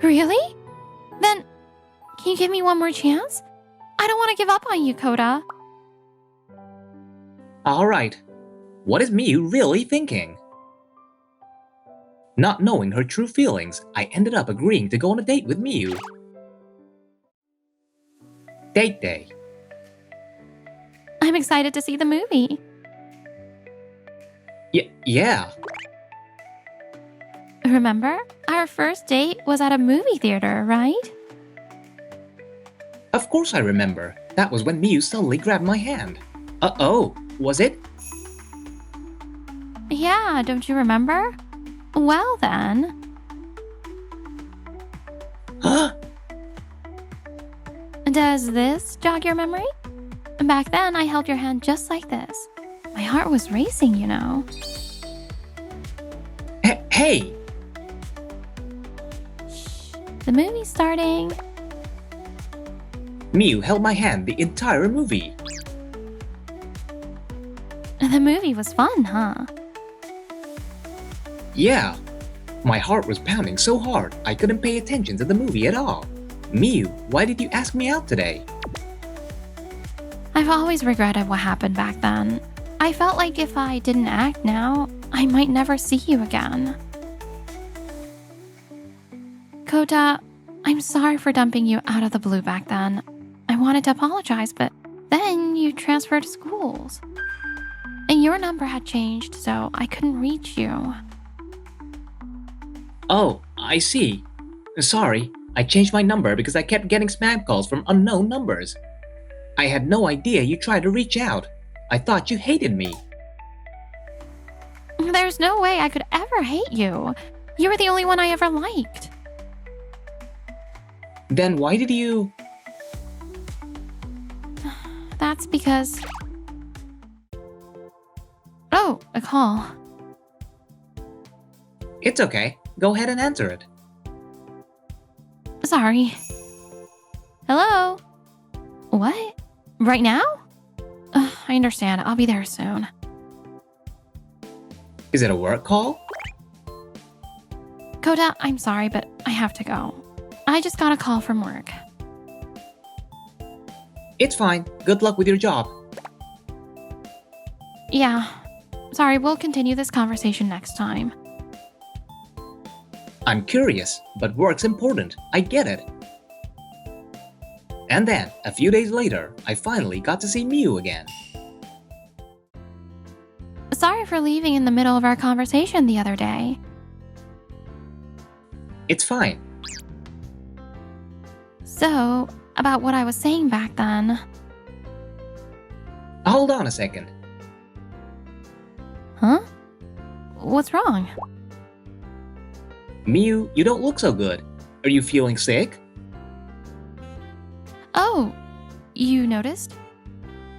Really? Then, can you give me one more chance? I don't want to give up on you, Kota. Alright. What is Miu really thinking? Not knowing her true feelings, I ended up agreeing to go on a date with Miu. Date day. I'm excited to see the movie. Yeah. Remember? Our first date was at a movie theater, right? Of course I remember. That was when Miu suddenly grabbed my hand. Uh-oh, was it? Yeah, don't you remember? Well then. Huh? Does this jog your memory? Back then, I held your hand just like this. My heart was racing, you know. Hey! The movie's starting. Miu held my hand the entire movie. The movie was fun, huh? Yeah. My heart was pounding so hard I couldn't pay attention to the movie at all. Miu, why did you ask me out today? I've always regretted what happened back then. I felt like if I didn't act now, I might never see you again. Kota, I'm sorry for dumping you out of the blue back then. I wanted to apologize, but then you transferred schools. And your number had changed, so I couldn't reach you. Oh, I see. Sorry, I changed my number because I kept getting spam calls from unknown numbers. I had no idea you tried to reach out. I thought you hated me. There's no way I could ever hate you. You were the only one I ever liked. Then why did you... That's because... Oh, a call. It's okay. Go ahead and answer it. Sorry. Hello? What? Right now? I understand. I'll be there soon. Is it a work call? Kota, I'm sorry, but I have to go. I just got a call from work. It's fine. Good luck with your job. Yeah. Sorry, we'll continue this conversation next time. I'm curious, but work's important. I get it. And then, a few days later, I finally got to see Miu again. Sorry for leaving in the middle of our conversation the other day. It's fine. So, about what I was saying back then. Hold on a second. Huh? What's wrong? Miu, you don't look so good. Are you feeling sick? Oh, you noticed?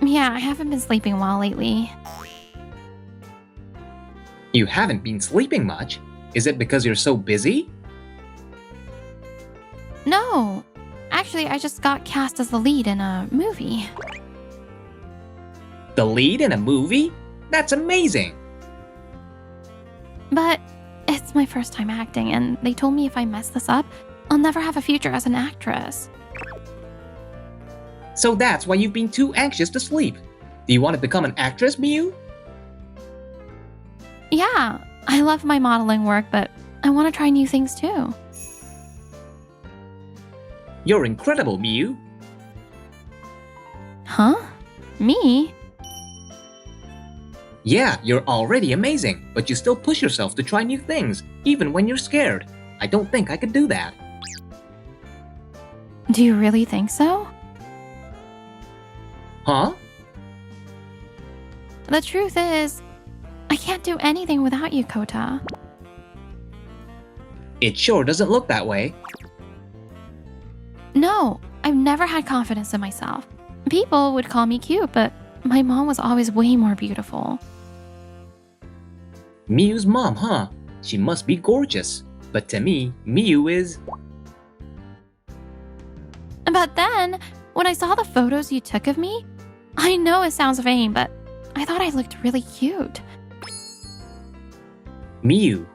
Yeah, I haven't been sleeping well lately. You haven't been sleeping much? Is it because you're so busy? No. Actually, I just got cast as the lead in a movie. The lead in a movie? That's amazing! But it's my first time acting, and they told me if I mess this up, I'll never have a future as an actress. So that's why you've been too anxious to sleep. Do you want to become an actress, Miu? Yeah, I love my modeling work, but I want to try new things too. You're incredible, Miu. Huh? Me? Yeah, you're already amazing, but you still push yourself to try new things, even when you're scared. I don't think I could do that. Do you really think so? Huh? The truth is, I can't do anything without you, Kota. It sure doesn't look that way. No, I've never had confidence in myself. People would call me cute, but my mom was always way more beautiful. Miu's mom, huh? She must be gorgeous. But to me, Miu is... But then, when I saw the photos you took of me, I know it sounds vain, but I thought I looked really cute. Miu.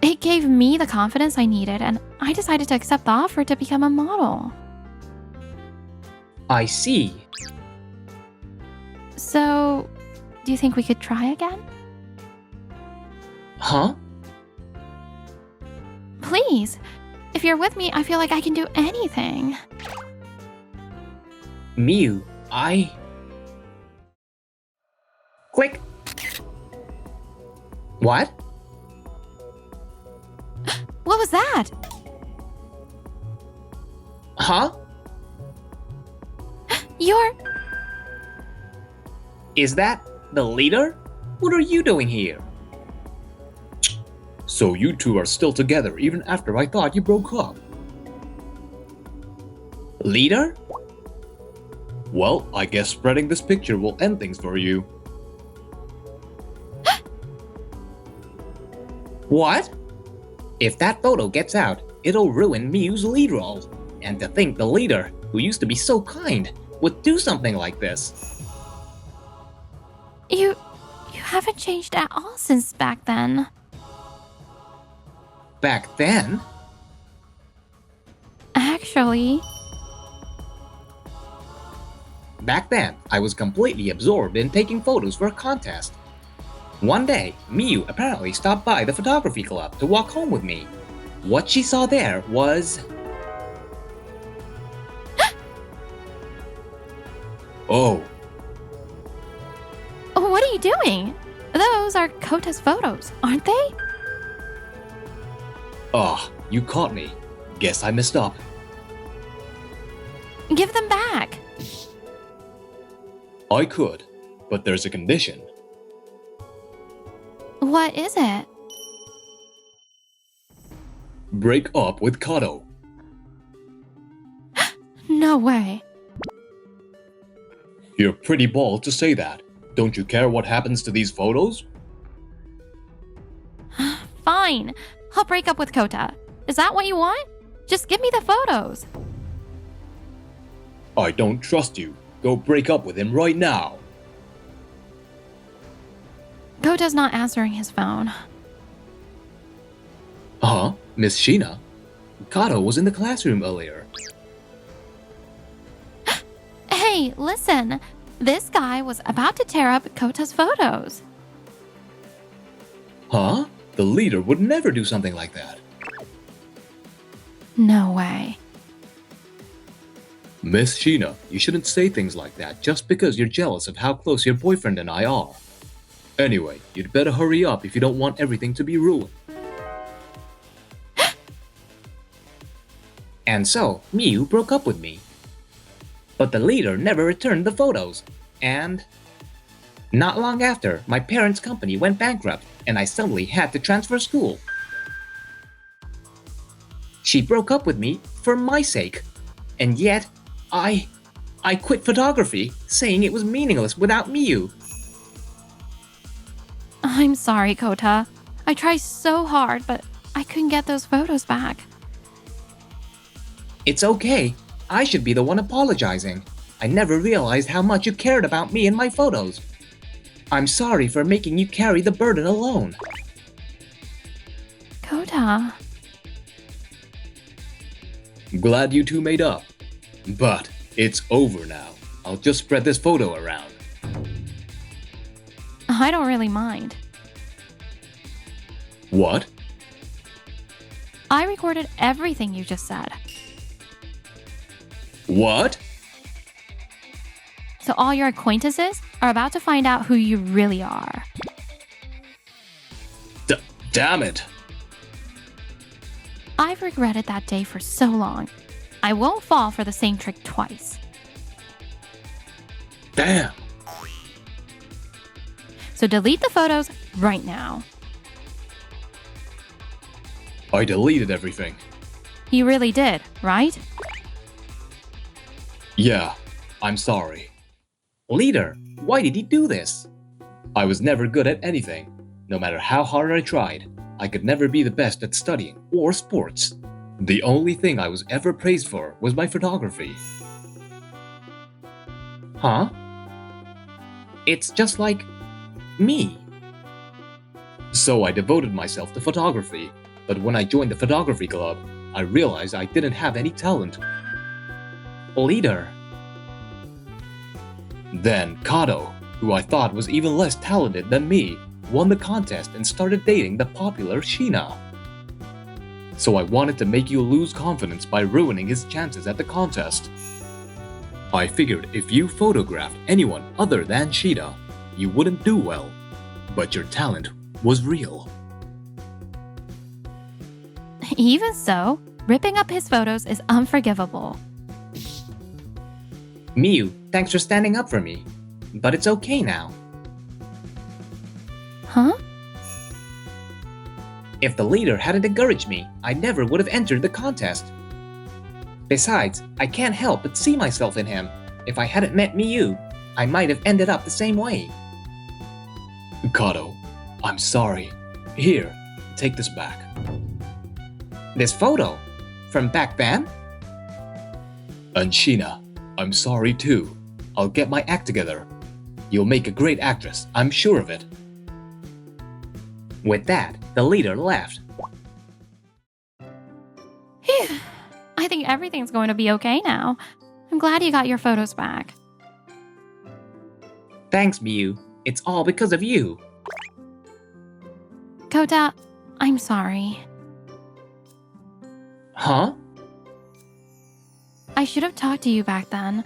It gave me the confidence I needed, and I decided to accept the offer to become a model. I see. So, do you think we could try again? Huh? Please. If you're with me, I feel like I can do anything. Miu, Click. What? What was that? Huh? You're... Is that the leader? What are you doing here? So you two are still together even after I thought you broke up. Leader? Well, I guess spreading this picture will end things for you. What? If that photo gets out, it'll ruin Miu's lead role. And to think the leader, who used to be so kind, would do something like this. You haven't changed at all since back then. Back then? Actually... Back then, I was completely absorbed in taking photos for a contest. One day, Miu apparently stopped by the photography club to walk home with me. What she saw there was... Oh, What are you doing? Those are Kota's photos, aren't they? you caught me. Guess I messed up. Give them back. I could, but there's a condition. What is it? Break up with Kato. No way. You're pretty bold to say that. Don't you care what happens to these photos? Fine. I'll break up with Kota. Is that what you want? Just give me the photos. I don't trust you. Go break up with him right now. Kota's not answering his phone. Huh? Miss Sheena? Kato was in the classroom earlier. Hey, listen. This guy was about to tear up Kota's photos. Huh? The leader would never do something like that. No way. Miss Sheena, you shouldn't say things like that just because you're jealous of how close your boyfriend and I are. Anyway, you'd better hurry up if you don't want everything to be ruined. And so, Miu broke up with me. But the leader never returned the photos. And... not long after, my parents' company went bankrupt and I suddenly had to transfer school. She broke up with me for my sake. And yet, I quit photography, saying it was meaningless without Miu. I'm sorry, Kota. I tried so hard, but I couldn't get those photos back. It's okay. I should be the one apologizing. I never realized how much you cared about me and my photos. I'm sorry for making you carry the burden alone. Kota. Glad you two made up. But it's over now. I'll just spread this photo around. I don't really mind. What? I recorded everything you just said. What? So all your acquaintances are about to find out who you really are. Damn it. I've regretted that day for so long. I won't fall for the same trick twice. Damn. So delete the photos right now. I deleted everything. You really did, right? Yeah, I'm sorry. Leader, why did he do this? I was never good at anything. No matter how hard I tried, I could never be the best at studying or sports. The only thing I was ever praised for was my photography. Huh? It's just like... me. So I devoted myself to photography, but when I joined the photography club, I realized I didn't have any talent. Leader. Then Kato, who I thought was even less talented than me, won the contest and started dating the popular Sheena. So I wanted to make you lose confidence by ruining his chances at the contest. I figured if you photographed anyone other than Sheena, you wouldn't do well. But your talent was real. Even so, ripping up his photos is unforgivable. Miu, thanks for standing up for me. But it's okay now. Huh? If the leader hadn't encouraged me, I never would have entered the contest. Besides, I can't help but see myself in him. If I hadn't met Miu, I might have ended up the same way. Kato, I'm sorry. Here, take this back. This photo? From back then? And Sheena, I'm sorry too. I'll get my act together. You'll make a great actress, I'm sure of it. With that, the leader left. Phew. I think everything's going to be okay now. I'm glad you got your photos back. Thanks, Miu. It's all because of you. Kota, I'm sorry. Huh? I should have talked to you back then.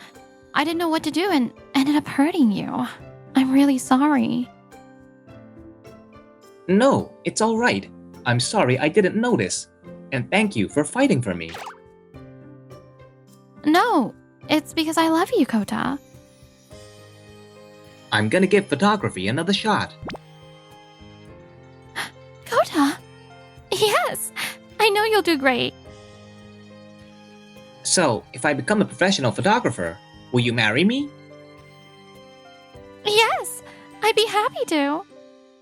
I didn't know what to do and ended up hurting you. I'm really sorry. No, it's alright. I'm sorry I didn't notice. And thank you for fighting for me. No, it's because I love you, Kota. I'm gonna give photography another shot. Kota? Yes, I know you'll do great. So, if I become a professional photographer, will you marry me? Yes, I'd be happy to.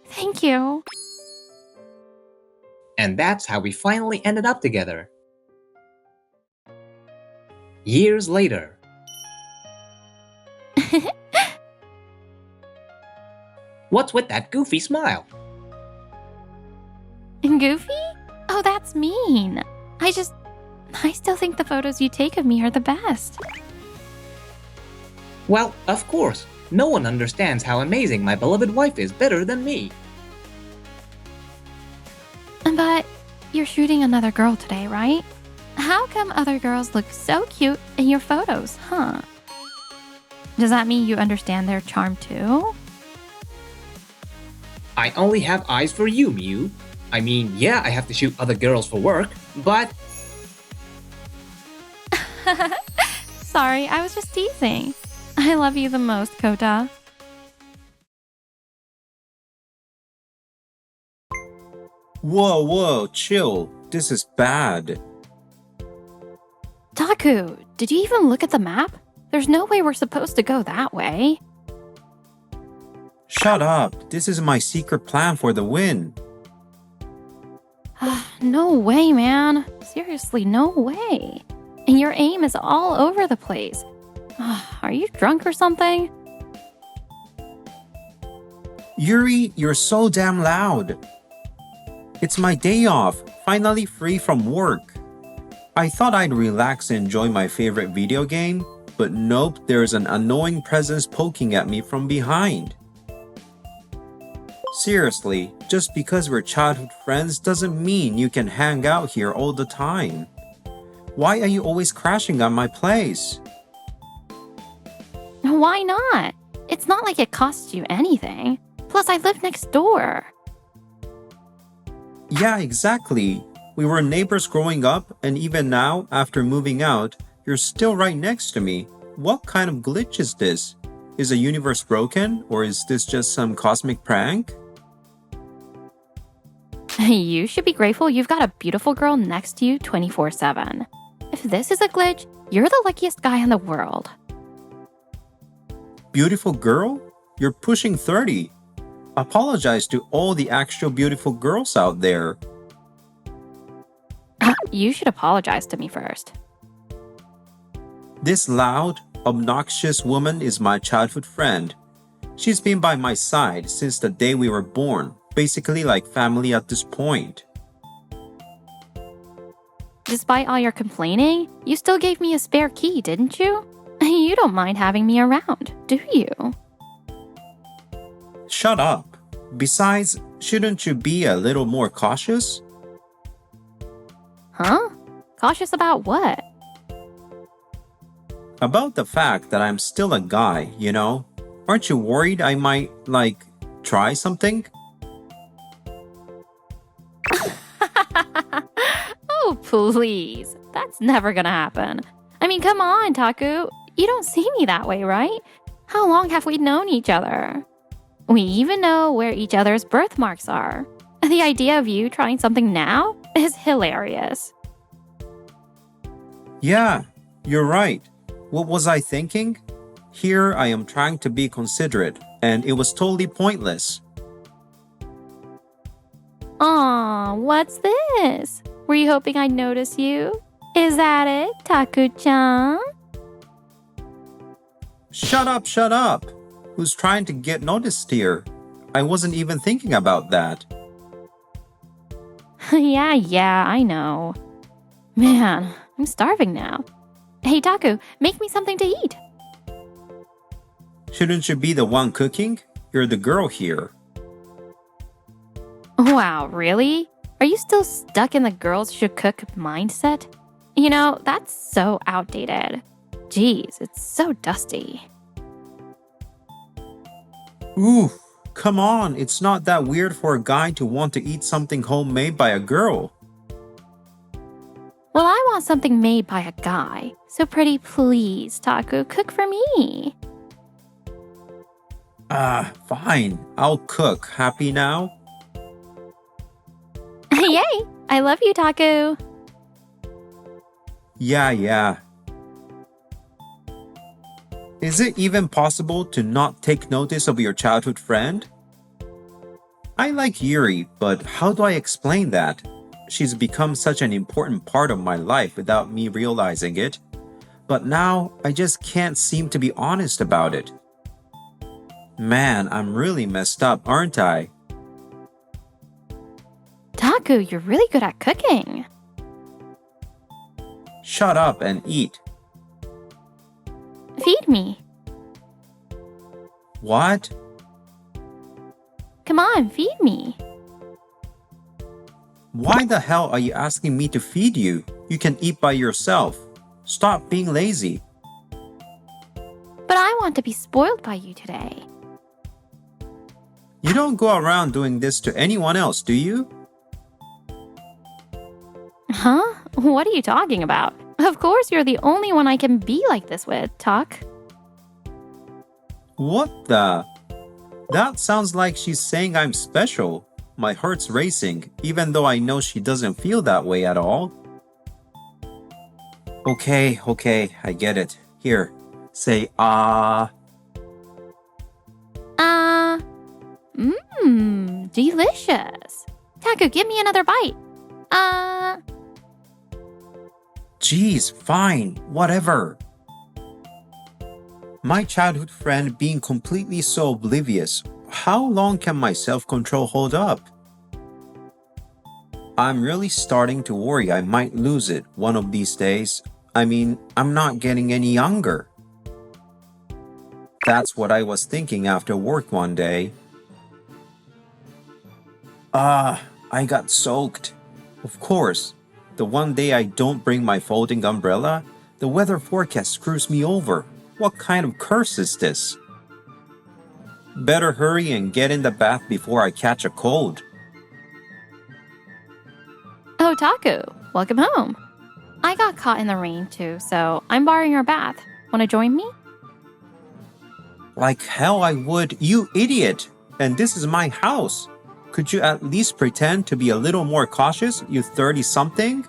Thank you. And that's how we finally ended up together. Years later. What's with that goofy smile? Goofy? Oh, that's mean. I still think the photos you take of me are the best. Well, of course. No one understands how amazing my beloved wife is better than me. But you're shooting another girl today, right? How come other girls look so cute in your photos, huh? Does that mean you understand their charm too? I only have eyes for you, Miu. I mean, yeah, I have to shoot other girls for work, but... Sorry, I was just teasing. I love you the most, Kota. Whoa, chill. This is bad. Taku, did you even look at the map? There's no way we're supposed to go that way. Shut up. This is my secret plan for the win. No way, man. Seriously, no way. And your aim is all over the place. Are you drunk or something? Yuri, you're so damn loud. It's my day off, finally free from work. I thought I'd relax and enjoy my favorite video game, but nope, there's an annoying presence poking at me from behind. Seriously, just because we're childhood friends doesn't mean you can hang out here all the time. Why are you always crashing on my place? Why not? It's not like it costs you anything. Plus, I live next door. Yeah, exactly. We were neighbors growing up, and even now, after moving out, you're still right next to me. What kind of glitch is this? Is the universe broken, or is this just some cosmic prank? You should be grateful you've got a beautiful girl next to you 24/7. If this is a glitch, you're the luckiest guy in the world. Beautiful girl? You're pushing 30. Apologize to all the actual beautiful girls out there. You should apologize to me first. This loud, obnoxious woman is my childhood friend. She's been by my side since the day we were born, basically like family at this point. Despite all your complaining, you still gave me a spare key, didn't you? You don't mind having me around, do you? Shut up. Besides, shouldn't you be a little more cautious? Huh? Cautious about what? About the fact that I'm still a guy, you know? Aren't you worried I might, try something? Oh, please. That's never gonna happen. I mean, come on, Taku. You don't see me that way, right? How long have we known each other? We even know where each other's birthmarks are. The idea of you trying something now is hilarious. Yeah, you're right. What was I thinking? Here I am trying to be considerate, and it was totally pointless. Aw, what's this? Were you hoping I'd notice you? Is that it, Taku-chan? Shut up! Who's trying to get noticed here? I wasn't even thinking about that. Yeah, I know. Man, I'm starving now. Hey, Taku, make me something to eat. Shouldn't you be the one cooking? You're the girl here. Wow, really? Are you still stuck in the girls should cook mindset? You know, that's so outdated. Geez, it's so dusty. Ooh, come on, it's not that weird for a guy to want to eat something homemade by a girl. Well, I want something made by a guy. So pretty please, Taku, cook for me. Fine, I'll cook. Happy now? Yay! I love you, Taku. Yeah. Is it even possible to not take notice of your childhood friend? I like Yuri, but how do I explain that? She's become such an important part of my life without me realizing it. But now, I just can't seem to be honest about it. Man, I'm really messed up, aren't I? Taku, you're really good at cooking. Shut up and eat. Feed me. What? Come on, feed me. Why the hell are you asking me to feed you? You can eat by yourself. Stop being lazy. But I want to be spoiled by you today. You don't go around doing this to anyone else, do you? Huh? What are you talking about? Of course you're the only one I can be like this with, Tuck. What the? That sounds like she's saying I'm special. My heart's racing, even though I know she doesn't feel that way at all. Okay, I get it. Here, say ah. Delicious. Taku, give me another bite. Geez, fine, whatever. My childhood friend being completely so oblivious. How long can my self-control hold up? I'm really starting to worry I might lose it one of these days. I mean, I'm not getting any younger. That's what I was thinking after work one day. I got soaked. Of course, the one day I don't bring my folding umbrella, the weather forecast screws me over. What kind of curse is this? Better hurry and get in the bath before I catch a cold. Oh, Taku, welcome home. I got caught in the rain too, so I'm borrowing your bath. Wanna join me? Like hell I would, you idiot! And this is my house. Could you at least pretend to be a little more cautious, you 30-something?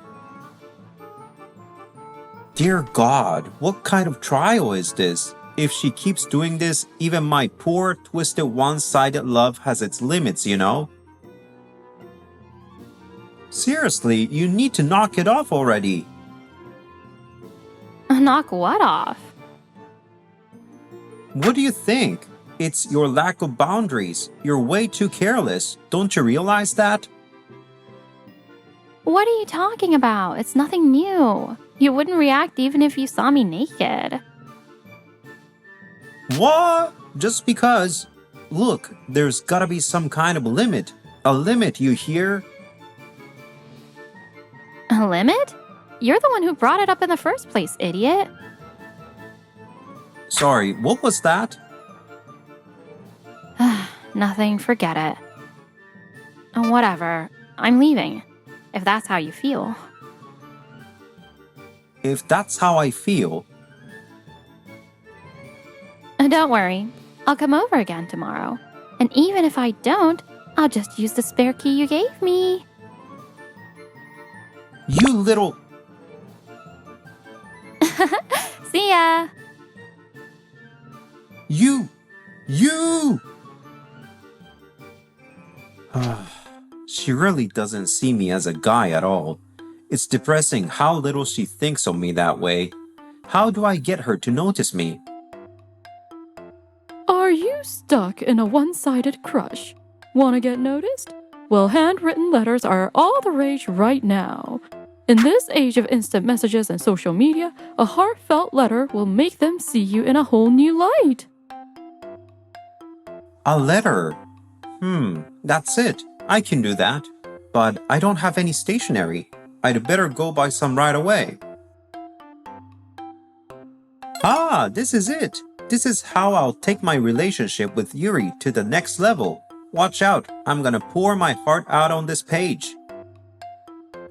Dear God, what kind of trial is this? If she keeps doing this, even my poor, twisted, one-sided love has its limits, you know? Seriously, you need to knock it off already. Knock what off? What do you think? It's your lack of boundaries. You're way too careless. Don't you realize that? What are you talking about? It's nothing new. You wouldn't react even if you saw me naked. What? Just because? Look, there's gotta be some kind of limit. A limit, you hear? A limit? You're the one who brought it up in the first place, idiot. Sorry, what was that? Nothing, forget it. Whatever, I'm leaving, if that's how you feel. If that's how I feel, Don't worry, I'll come over again tomorrow. And even if I don't, I'll just use the spare key you gave me. you little... See ya! You! She really doesn't see me as a guy at all. It's depressing how little she thinks of me that way. How do I get her to notice me? Are you stuck in a one-sided crush? Wanna get noticed? Well, handwritten letters are all the rage right now. In this age of instant messages and social media, a heartfelt letter will make them see you in a whole new light. A letter? That's it. I can do that. But I don't have any stationery. I'd better go buy some right away. Ah, this is it. This is how I'll take my relationship with Yuri to the next level. Watch out, I'm gonna pour my heart out on this page.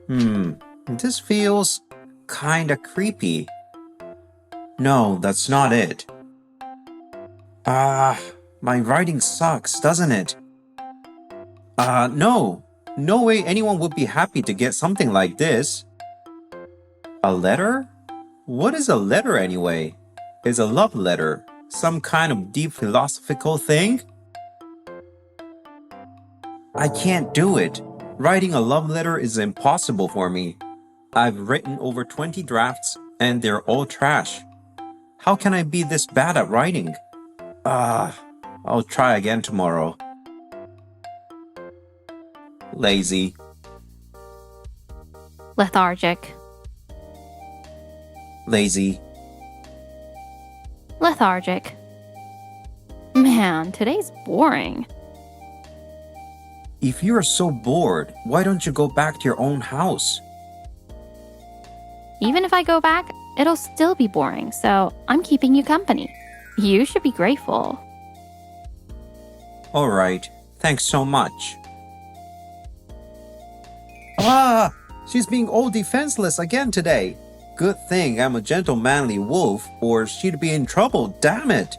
This feels kinda creepy. No, that's not it. My writing sucks, doesn't it? No. No way anyone would be happy to get something like this. A letter? What is a letter anyway? Is a love letter some kind of deep philosophical thing? I can't do it. Writing a love letter is impossible for me. I've written over 20 drafts and they're all trash. How can I be this bad at writing? I'll try again tomorrow. Lazy. Lethargic. Lazy. Lethargic. Man, today's boring. If you're so bored, why don't you go back to your own house? Even if I go back, it'll still be boring, so I'm keeping you company. You should be grateful. Alright, thanks so much. She's being all defenseless again today. Good thing I'm a gentlemanly wolf, or she'd be in trouble, damn it.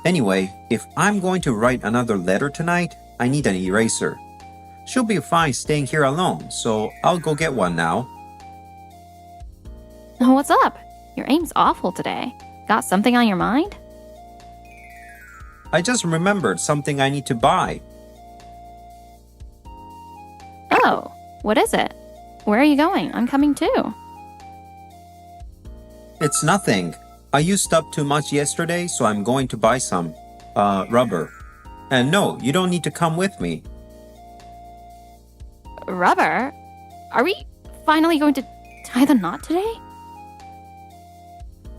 Anyway, if I'm going to write another letter tonight, I need an eraser. She'll be fine staying here alone, so I'll go get one now. What's up? Your aim's awful today. Got something on your mind? I just remembered something I need to buy. Oh, what is it? Where are you going? I'm coming too. It's nothing. I used up too much yesterday, so I'm going to buy some. Rubber. And no, you don't need to come with me. Rubber? Are we finally going to tie the knot today?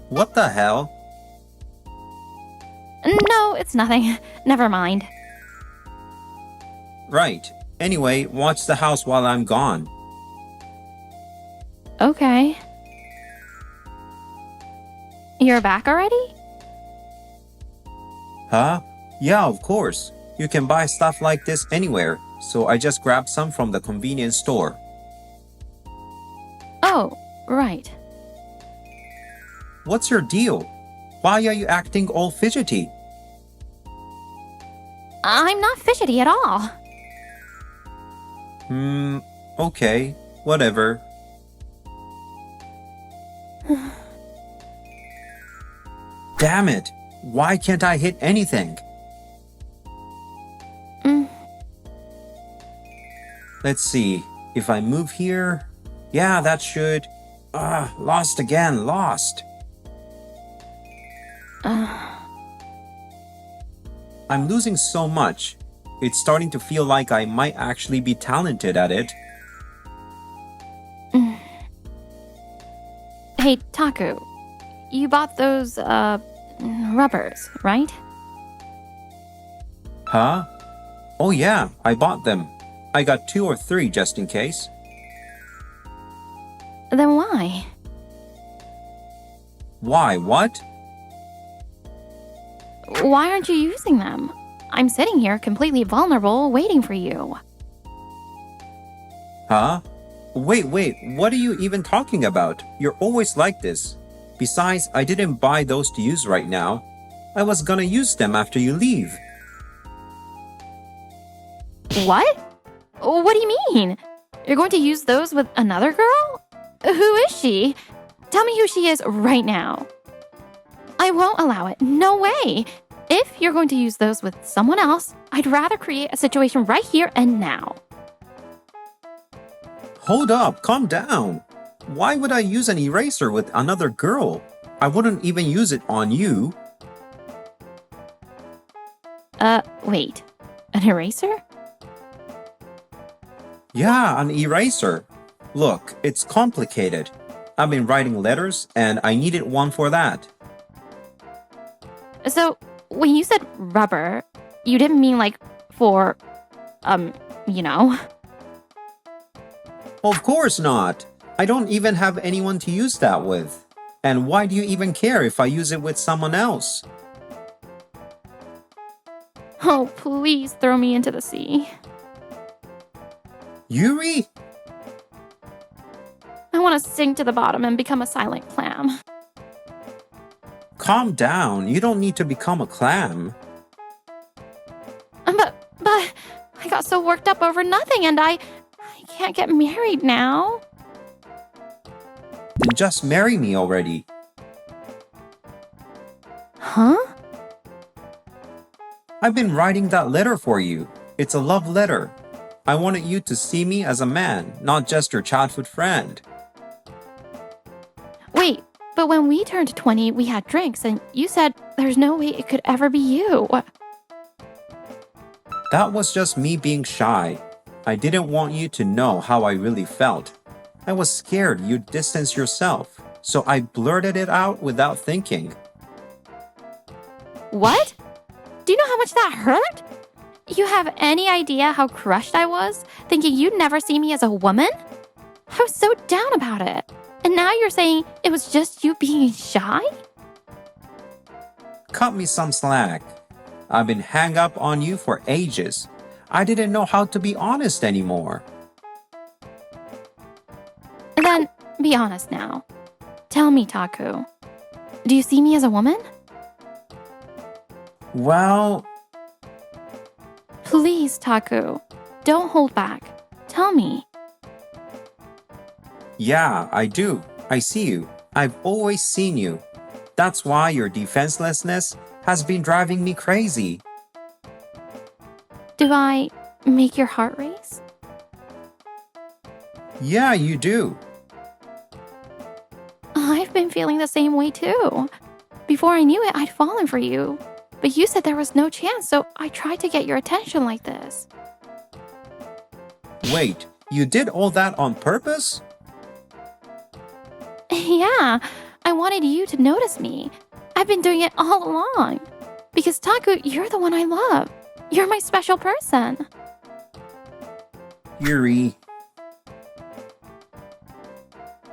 What the hell? No, it's nothing. Never mind. Right. Anyway, watch the house while I'm gone. Okay. You're back already? Huh? Yeah, of course. You can buy stuff like this anywhere, so I just grabbed some from the convenience store. Oh, right. What's your deal? Why are you acting all fidgety? I'm not fidgety at all. Okay, whatever. Damn it! Why can't I hit anything? Let's see. If I move here... Yeah, that should... lost again, lost. I'm losing so much. It's starting to feel like I might actually be talented at it. Hey, Taku. You bought those, rubbers, right? Huh? Oh yeah, I bought them. I got 2 or 3 just in case. Then why? Why, what? Why aren't you using them? I'm sitting here completely vulnerable, waiting for you. Huh? Wait, what are you even talking about? You're always like this. Besides, I didn't buy those to use right now. I was gonna use them after you leave. What? What do you mean? You're going to use those with another girl? Who is she? Tell me who she is right now. I won't allow it. No way. If you're going to use those with someone else, I'd rather create a situation right here and now. Hold up, calm down. Why would I use an eraser with another girl? I wouldn't even use it on you. Wait. An eraser? Yeah, an eraser. Look, it's complicated. I've been writing letters and I needed one for that. So, when you said rubber, you didn't mean like for, you know? Of course not. I don't even have anyone to use that with. And why do you even care if I use it with someone else? Oh, please throw me into the sea. Yuri? I want to sink to the bottom and become a silent clam. Calm down, you don't need to become a clam. But I got so worked up over nothing and I can't get married now. Then just marry me already. Huh? I've been writing that letter for you. It's a love letter. I wanted you to see me as a man, not just your childhood friend. Wait, but when we turned 20, we had drinks and you said there's no way it could ever be you. That was just me being shy. I didn't want you to know how I really felt. I was scared you'd distance yourself, so I blurted it out without thinking. What? Do you know how much that hurt? You have any idea how crushed I was, thinking you'd never see me as a woman? I was so down about it. And now you're saying it was just you being shy? Cut me some slack. I've been hung up on you for ages. I didn't know how to be honest anymore. Then, be honest now. Tell me, Taku. Do you see me as a woman? Well, Please, Taku. Don't hold back. Tell me. yeah, I do. I see you. I've always seen you. That's why your defenselessness has been driving me crazy. Do I make your heart race? Yeah, you do. I've been feeling the same way too. Before I knew it, I'd fallen for you. But you said there was no chance, so I tried to get your attention like this. Wait, you did all that on purpose? Yeah, I wanted you to notice me. I've been doing it all along. Because Taku, you're the one I love. You're my special person. Yuri,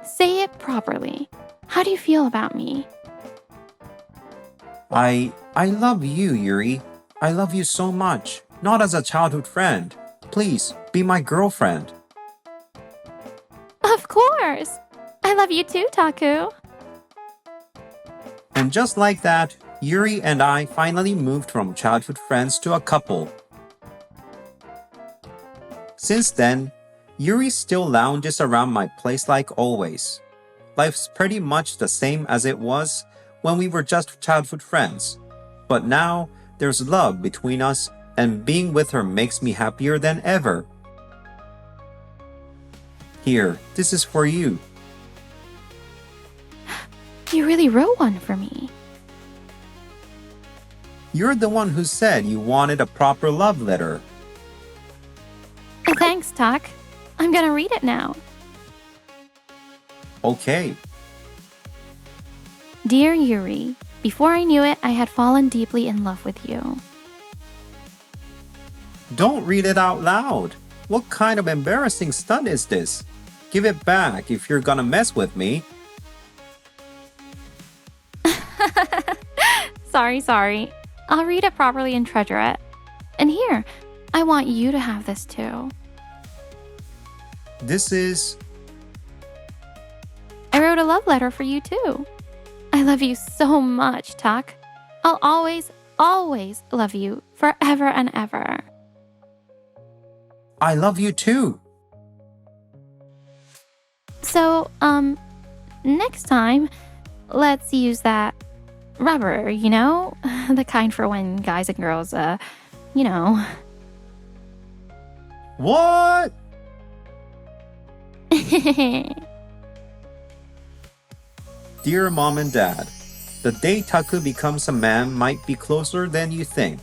Say it properly. How do you feel about me? I love you, Yuri. I love you so much. Not as a childhood friend. Please, be my girlfriend. Of course. I love you too, Taku. And just like that, Yuri and I finally moved from childhood friends to a couple. Since then, Yuri still lounges around my place like always. Life's pretty much the same as it was when we were just childhood friends. But now, there's love between us, and being with her makes me happier than ever. Here, this is for you. You really wrote one for me. You're the one who said you wanted a proper love letter. Thanks, Tak. I'm gonna read it now. Okay. Dear Yuri, before I knew it, I had fallen deeply in love with you. Don't read it out loud. What kind of embarrassing stunt is this? Give it back if you're gonna mess with me. Sorry. I'll read it properly and treasure it. And here, I want you to have this too. This is... I wrote a love letter for you too. I love you so much, Tak. I'll always love you forever and ever. I love you too. So, next time, let's use that rubber, you know? The kind for when guys and girls, you know. What? Dear Mom and Dad, the day Taku becomes a man might be closer than you think.